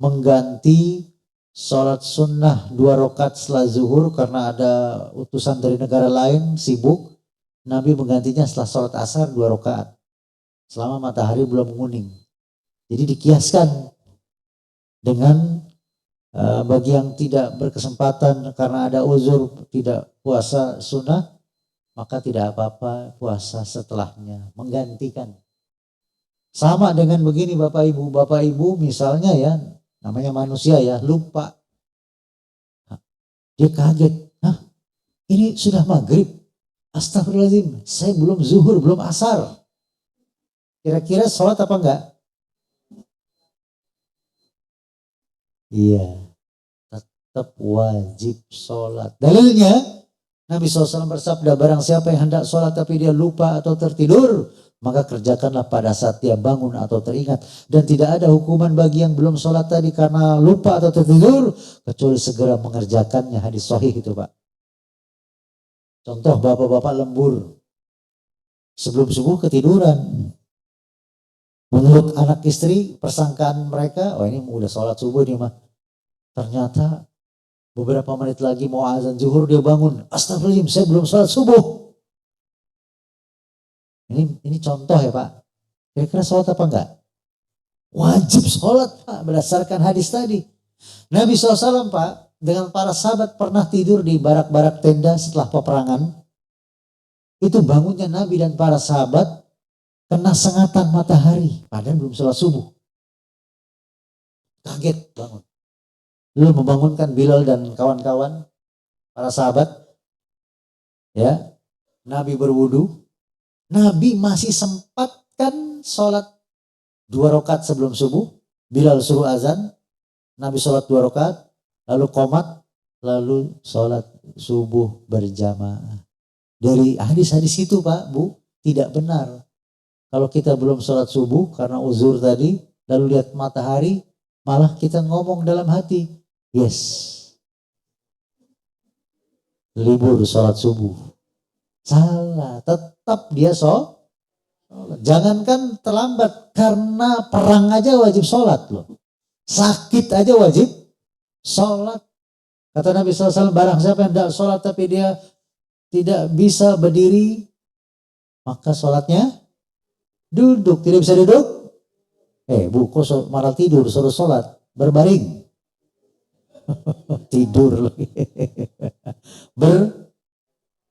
mengganti sholat sunnah 2 rakaat setelah zuhur karena ada utusan dari negara lain sibuk. Nabi menggantinya setelah sholat asar 2 rakaat selama matahari belum menguning. Jadi dikiaskan dengan Bagi yang tidak berkesempatan karena ada uzur tidak puasa sunnah, maka tidak apa-apa puasa setelahnya, menggantikan. Sama dengan begini Bapak Ibu misalnya ya, namanya manusia ya, lupa. Dia kaget, ini sudah maghrib, astagfirullahaladzim, saya belum zuhur, belum asar. Kira-kira sholat apa enggak? Iya, tetap wajib sholat. Dalilnya, Nabi SAW bersabda, barang siapa yang hendak sholat tapi dia lupa atau tertidur, maka kerjakanlah pada saat dia bangun atau teringat. Dan tidak ada hukuman bagi yang belum sholat tadi karena lupa atau tertidur, kecuali segera mengerjakannya. Hadis sahih itu Pak. Contoh bapak-bapak lembur, sebelum subuh ketiduran. Menurut anak istri, persangkaan mereka, oh ini udah sholat subuh nih mah. Ternyata beberapa menit lagi mau azan zuhur dia bangun. Astagfirullahaladzim, saya belum sholat subuh. Ini contoh ya Pak. Kira-kira sholat apa enggak? Wajib sholat Pak, berdasarkan hadis tadi. Nabi SAW Pak, dengan para sahabat pernah tidur di barak-barak tenda setelah peperangan. Itu bangunnya Nabi dan para sahabat kena sengatan matahari, padahal belum sholat subuh. Kaget bangun. Lalu membangunkan Bilal dan kawan-kawan, para sahabat. Ya, Nabi berwudu. Nabi masih sempatkan sholat 2 rakaat sebelum subuh. Bilal suruh azan, Nabi sholat 2 rakaat, lalu qomat, lalu sholat subuh berjamaah. Dari hadis-hadis itu Pak, Bu, tidak benar. Kalau kita belum sholat subuh karena uzur tadi, lalu lihat matahari, malah kita ngomong dalam hati, yes, libur sholat subuh. Salah, tetap dia sholat. Jangankan terlambat, karena perang aja wajib sholat loh. Sakit aja wajib sholat. Kata Nabi SAW, barang siapa yang tidak sholat tapi dia tidak bisa berdiri, maka sholatnya duduk. Tidak bisa duduk? Bu, kok malah tidur, suruh sholat, berbaring. Tidur lagi.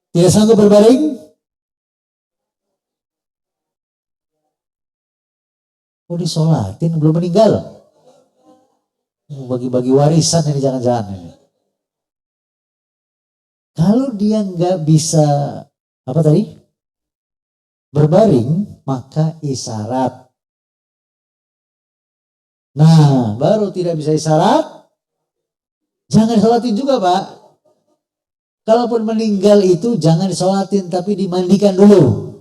Tidak sanggup berbaring? Oh disolatin, belum meninggal. Bagi-bagi warisan ini jangan-jangan ini. Kalau dia nggak bisa, apa tadi? Berbaring, maka isyarat. Nah, baru tidak bisa isyarat, jangan disolatin juga Pak. Kalaupun meninggal itu jangan disolatin, tapi dimandikan dulu.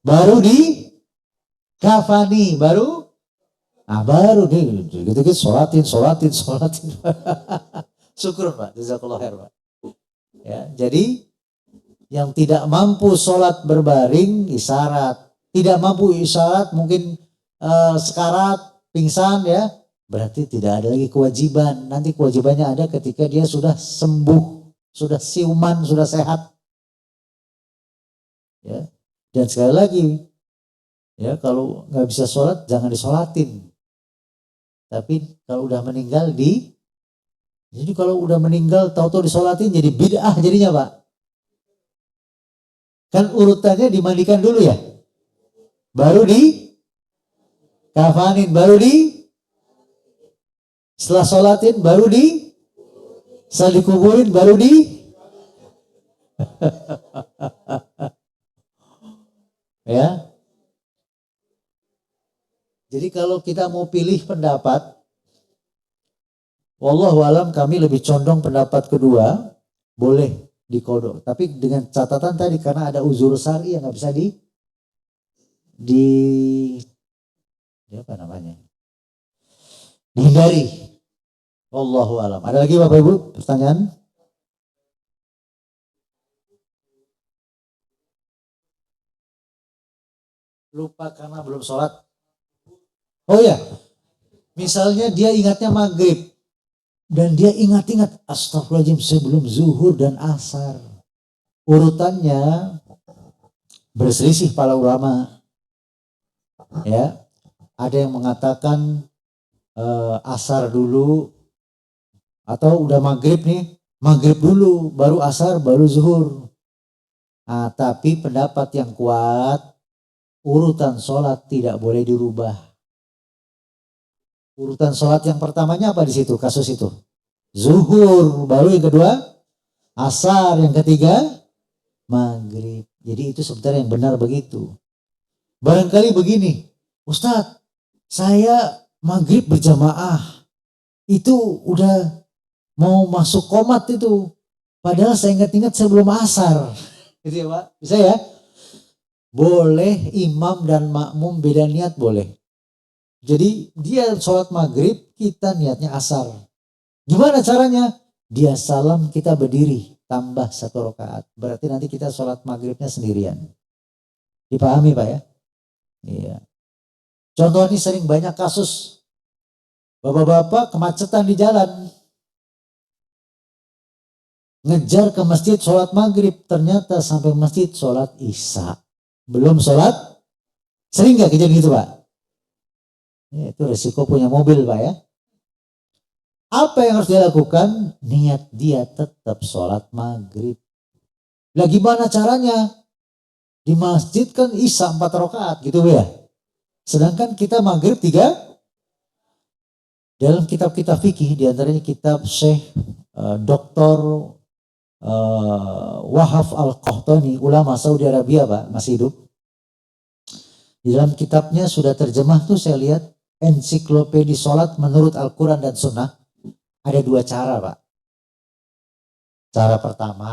Baru di kafani, baru gitu sholatin. Syukur Pak, jazakallah khair Pak. Ya, jadi yang tidak mampu sholat berbaring isyarat, tidak mampu isyarat mungkin sekarat, pingsan ya, berarti tidak ada lagi kewajiban. Nanti kewajibannya ada ketika dia sudah sembuh, sudah siuman, sudah sehat. Ya, dan sekali lagi, ya kalau nggak bisa sholat jangan disolatin. Tapi kalau udah meninggal jadi kalau udah meninggal tahu-tahu disolatin jadi bid'ah jadinya Pak. Kan urutannya dimandikan dulu ya. Baru di kafanin, baru setelah sholatin, baru setelah dikuburin, baru ya. Jadi kalau kita mau pilih pendapat, wallahu alam kami lebih condong pendapat kedua, boleh dikodok. Tapi dengan catatan tadi karena ada uzur syar'i yang nggak bisa apa namanya? Dihindari. Wallahu alam. Ada lagi Bapak Ibu pertanyaan? Lupa karena belum sholat. Oh ya, misalnya dia ingatnya maghrib dan dia ingat-ingat, astagfirullahaladzim sebelum zuhur dan asar. Urutannya berselisih para ulama. Ya, ada yang mengatakan asar dulu, atau udah maghrib nih, maghrib dulu, baru asar, baru zuhur. Nah, tapi pendapat yang kuat, urutan sholat tidak boleh dirubah. Urutan sholat yang pertamanya apa di situ, kasus itu? Zuhur, baru yang kedua asar, yang ketiga maghrib. Jadi itu sebenarnya yang benar begitu. Barangkali begini, Ustadz, saya maghrib berjamaah, itu udah mau masuk qomat itu. Padahal saya ingat-ingat saya belum asar. Gitu ya Pak, bisa ya? Boleh imam dan makmum beda niat boleh. Jadi dia sholat maghrib, kita niatnya asar. Gimana caranya? Dia salam, kita berdiri, tambah 1 rakaat. Berarti nanti kita sholat maghribnya sendirian. Dipahami Pak ya? Iya. Contoh ini sering banyak kasus. Bapak-bapak kemacetan di jalan. Ngejar ke masjid sholat maghrib. Ternyata sampai masjid sholat isya. Belum sholat. Sering gak kejadian gitu Pak? Ya, itu resiko punya mobil Pak ya. Apa yang harus dia lakukan? Niat dia tetap sholat maghrib. Lah gimana caranya? Di masjid kan isya 4 rakaat gitu ya. Sedangkan kita maghrib 3. Dalam kitab-kitab fikih, diantaranya kitab Syekh Dr. Wahaf Al-Qahtani, ulama Saudi Arabia Pak, masih hidup. Di dalam kitabnya sudah terjemah tuh saya lihat, ensiklopedi sholat menurut Al-Quran dan Sunnah. Ada 2 cara Pak. Cara pertama,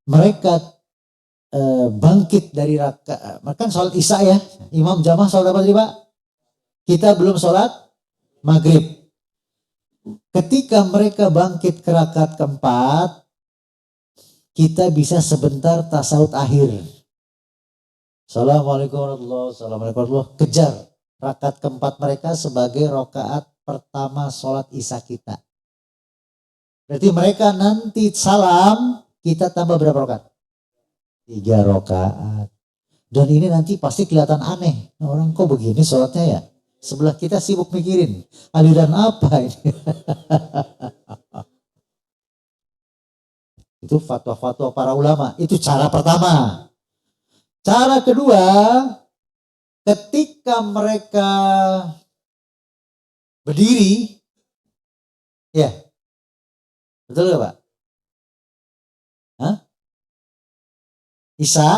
mereka bangkit dari rakaat, kan sholat isya ya, imam jamaah sholat apa tadi Pak? Kita belum sholat maghrib. Ketika mereka bangkit ke rakaat keempat, kita bisa sebentar tasawuf akhir. Assalamualaikum warahmatullahi wabarakatuh. Kejar rakaat keempat mereka sebagai rakaat pertama sholat isya kita. Berarti mereka nanti salam, kita tambah berapa rakaat? 3 rakaat. Dan ini nanti pasti kelihatan aneh. Orang kok begini sholatnya ya? Sebelah kita sibuk mikirin aliran apa ini. Itu fatwa-fatwa para ulama. Itu cara pertama. Cara kedua, ketika mereka berdiri, ya, betul gak Pak? Hah? Isya,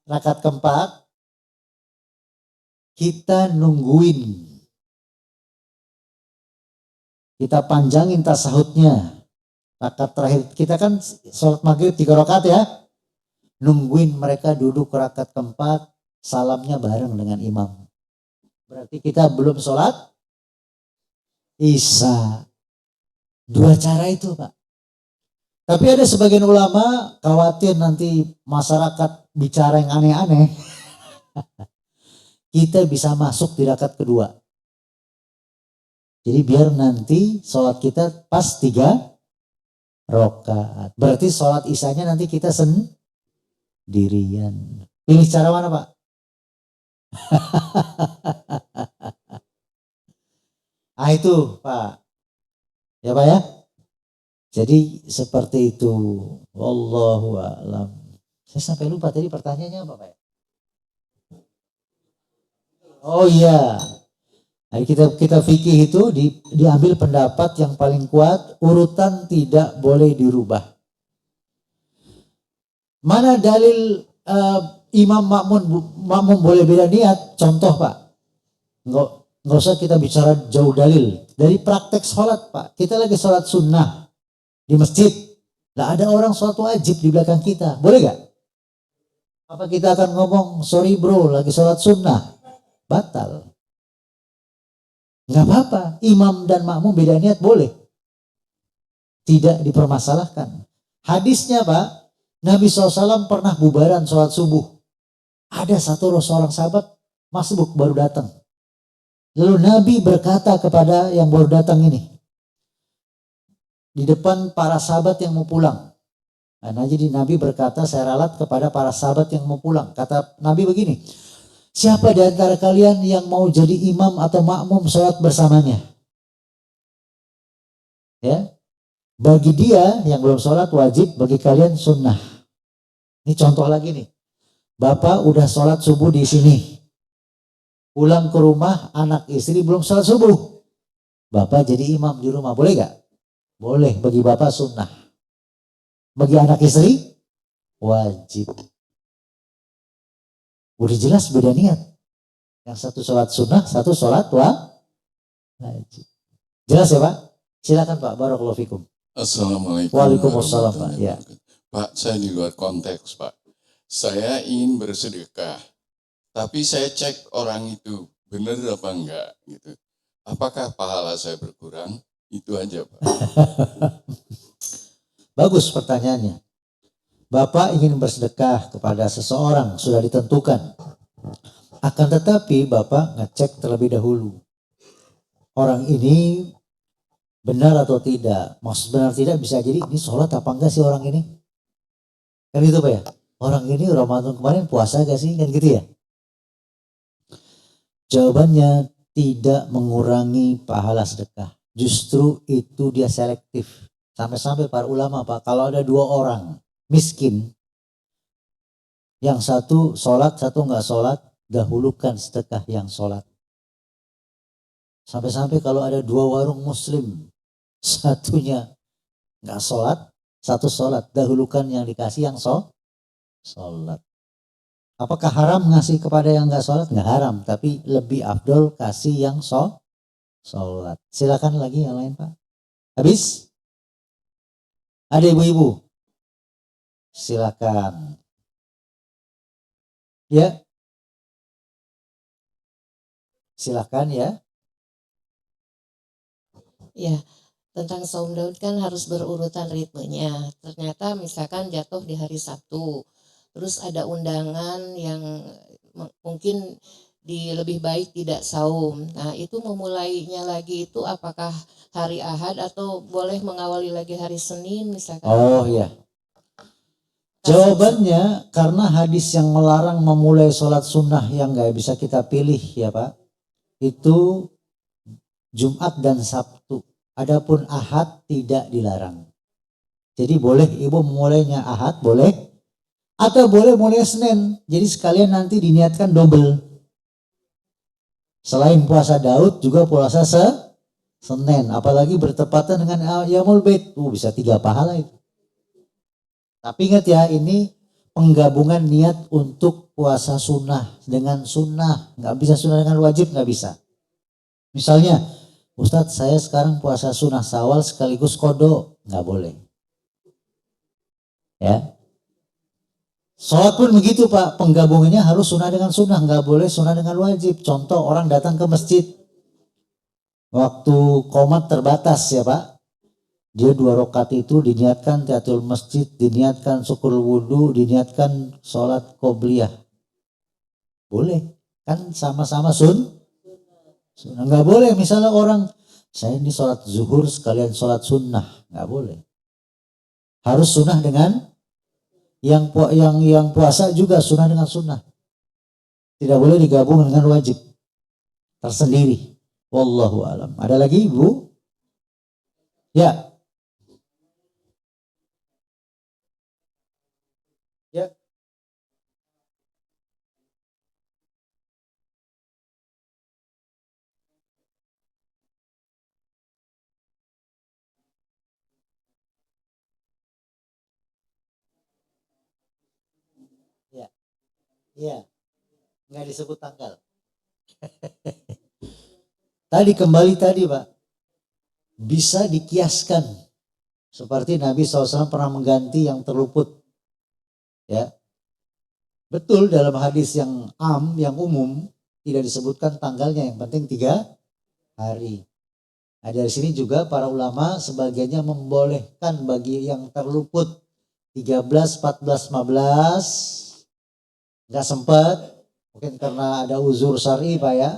rakaat keempat, kita nungguin. Kita panjangin tasahudnya. Rakaat terakhir kita kan sholat maghrib 3 rakaat ya. Nungguin mereka duduk ke rakaat keempat, salamnya bareng dengan imam. Berarti kita belum sholat isya. 2 cara itu Pak. Tapi ada sebagian ulama khawatir nanti masyarakat bicara yang aneh-aneh. Kita bisa masuk di rakaat kedua. Jadi biar nanti sholat kita pas 3 rakaat. Berarti sholat isyanya nanti kita sendirian. Pilih cara mana Pak? Ah itu Pak. Ya Pak ya. Jadi seperti itu. Wallahu a'lam. Saya sampai lupa tadi pertanyaannya apa Pak? Oh iya. Nah, kita fikih itu diambil pendapat yang paling kuat, urutan tidak boleh dirubah. Mana dalil imam makmum boleh beda niat? Contoh Pak, nggak usah kita bicara jauh dalil. Dari praktek sholat Pak, kita lagi sholat sunnah di masjid. Lah ada orang sholat wajib di belakang kita, boleh gak? Apa kita akan ngomong, sorry bro, lagi sholat sunnah? Batal. Nggak apa-apa, imam dan makmum beda niat boleh. Tidak dipermasalahkan. Hadisnya Pak, Nabi SAW pernah bubaran sholat subuh. Ada seorang sahabat masbuk baru datang. Lalu Nabi berkata kepada yang baru datang ini, di depan para sahabat yang mau pulang. Nah, jadi Nabi berkata, saya ralat kepada para sahabat yang mau pulang. Kata Nabi begini, Siapa di antara kalian yang mau jadi imam atau makmum sholat bersamanya? Ya, bagi dia yang belum sholat wajib, bagi kalian sunnah. Ini contoh lagi nih. Bapak udah sholat subuh di sini. Pulang ke rumah, anak istri belum sholat subuh. Bapak jadi imam di rumah, boleh gak? Boleh, bagi bapak sunnah. Bagi anak istri, wajib. Udah jelas beda niat. Yang satu sholat sunnah, satu sholat wajib. Jelas ya Pak? Silakan Pak, barakallahu fikum. Assalamualaikum Waalaikumsalam Pak. warahmatullahi Ya. wabarakatuh. Pak, saya di luar konteks Pak. Saya ingin bersedekah, tapi saya cek orang itu benar apa enggak gitu. Apakah pahala saya berkurang? Itu aja Pak. Bagus pertanyaannya. Bapak ingin bersedekah kepada seseorang, sudah ditentukan. Akan tetapi Bapak ngecek terlebih dahulu. Orang ini benar atau tidak. Maksud benar tidak bisa jadi ini sholat apa enggak sih orang ini. Kan gitu Pak ya. Orang ini Ramadan kemarin puasa gak sih? Kan gitu ya. Jawabannya tidak mengurangi pahala sedekah. Justru itu dia selektif. Sampai-sampai para ulama Pak, kalau ada dua orang miskin, yang satu sholat, satu nggak sholat, dahulukan sedekah yang sholat. Sampai-sampai kalau ada dua warung muslim, satunya nggak sholat, satu sholat, dahulukan yang dikasih yang sholat. Apakah haram ngasih kepada yang nggak sholat? Nggak haram, tapi lebih afdol kasih yang sholat. Silakan lagi yang lain Pak. Habis? Ada ibu-ibu? Silakan. Ya. Silakan ya. Ya, tentang saum Daud kan harus berurutan ritmenya. Ternyata misalkan jatuh di hari Sabtu, terus ada undangan yang mungkin lebih baik tidak saum. Nah, itu memulainya lagi itu apakah hari Ahad atau boleh mengawali lagi hari Senin misalkan? Oh ya. Jawabannya karena hadis yang melarang memulai sholat sunnah yang nggak bisa kita pilih ya Pak, itu Jumat dan Sabtu. Adapun Ahad tidak dilarang. Jadi boleh ibu memulainya Ahad, boleh. Atau boleh mulai Senin. Jadi sekalian nanti diniatkan double. Selain puasa Daud juga puasa Senin. Apalagi bertepatan dengan Yaumul Bait. Bisa 3 pahala itu. Tapi ingat ya, ini penggabungan niat untuk puasa sunnah dengan sunnah. Nggak bisa sunnah dengan wajib, nggak bisa. Misalnya, Ustadz saya sekarang puasa sunnah Syawal sekaligus qadha, nggak boleh. Ya. Sholat pun begitu Pak, penggabungannya harus sunnah dengan sunnah, nggak boleh sunnah dengan wajib. Contoh orang datang ke masjid, waktu qomat terbatas ya Pak. Dia 2 rakaat itu diniatkan tahiyatul masjid, diniatkan syukur wudu, diniatkan sholat qobliyah. Boleh, kan sama-sama sunnah. Nggak boleh misalnya orang, saya ini sholat zuhur sekalian sholat sunnah, nggak boleh. Harus sunnah dengan yang puasa juga sunnah dengan sunnah. Tidak boleh digabung dengan wajib. Tersendiri. Wallahu alam. Ada lagi Ibu? Ya. Ya. Ya. Ya. Nggak disebut tanggal. Kembali tadi Pak. Bisa dikiaskan. Seperti Nabi SAW pernah mengganti yang terluput. Ya. Betul dalam hadis yang yang umum tidak disebutkan tanggalnya, yang penting 3 hari. Nah dari sini juga para ulama sebagiannya membolehkan bagi yang terluput 13, 14, 15 nggak sempat, mungkin karena ada uzur syar'i Pak ya,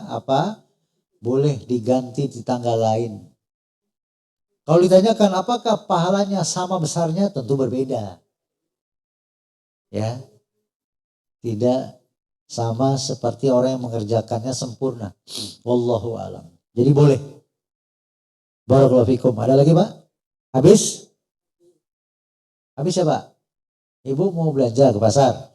boleh diganti di tanggal lain. Kalau ditanyakan apakah pahalanya sama besarnya, tentu berbeda. Ya. Tidak sama seperti orang yang mengerjakannya sempurna. Wallahu alam. Jadi boleh. Barakallahu fikum. Ada lagi Pak? Habis? Habis ya Pak? Ibu mau belanja ke pasar?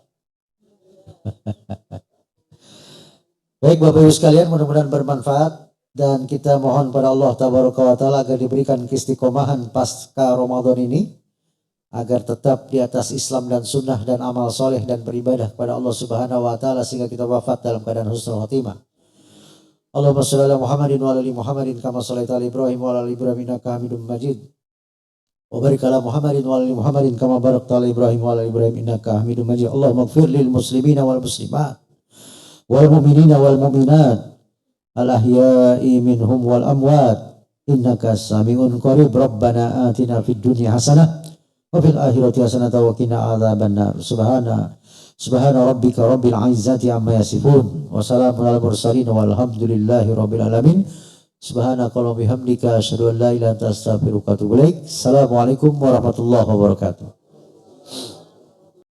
Baik Bapak Ibu sekalian, mudah-mudahan bermanfaat dan kita mohon pada Allah Tabaraka wa Ta'ala agar diberikan keistiqomahan pasca Ramadan ini, agar tetap di atas Islam dan sunnah dan amal soleh dan beribadah kepada Allah Subhanahu wa Ta'ala sehingga kita wafat dalam keadaan husnul khotimah. Allahumma shalli ala Muhammadin wa ala ali Muhammadin kama shallaita ala Ibrahim wa ala ali Ibrahim innaka Hamidum Majid. Wa barik ala Muhammadin wa ala ali Muhammadin kama barakta ala Ibrahim wa ala ali Ibrahim innaka Hamidum Majid. Allahumma ighfir lil muslimina wal muslimat wal mu'minina wal mu'minat al ahya'i minhum wal amwat innaka sami'un qarib. Rabbana atina fid dunya hasanah wa fil akhirati hasanah wa qina adzabannar. Subhana rabbika rabbil izzati amma yasifun wa salamun alal mursalin walhamdulillahi rabbil alamin. Subhanakallahumma bihamdika asyhadu an la ilaha illa anta astaghfiruka wa atubu ilaik. Assalamualaikum warahmatullahi wabarakatuh.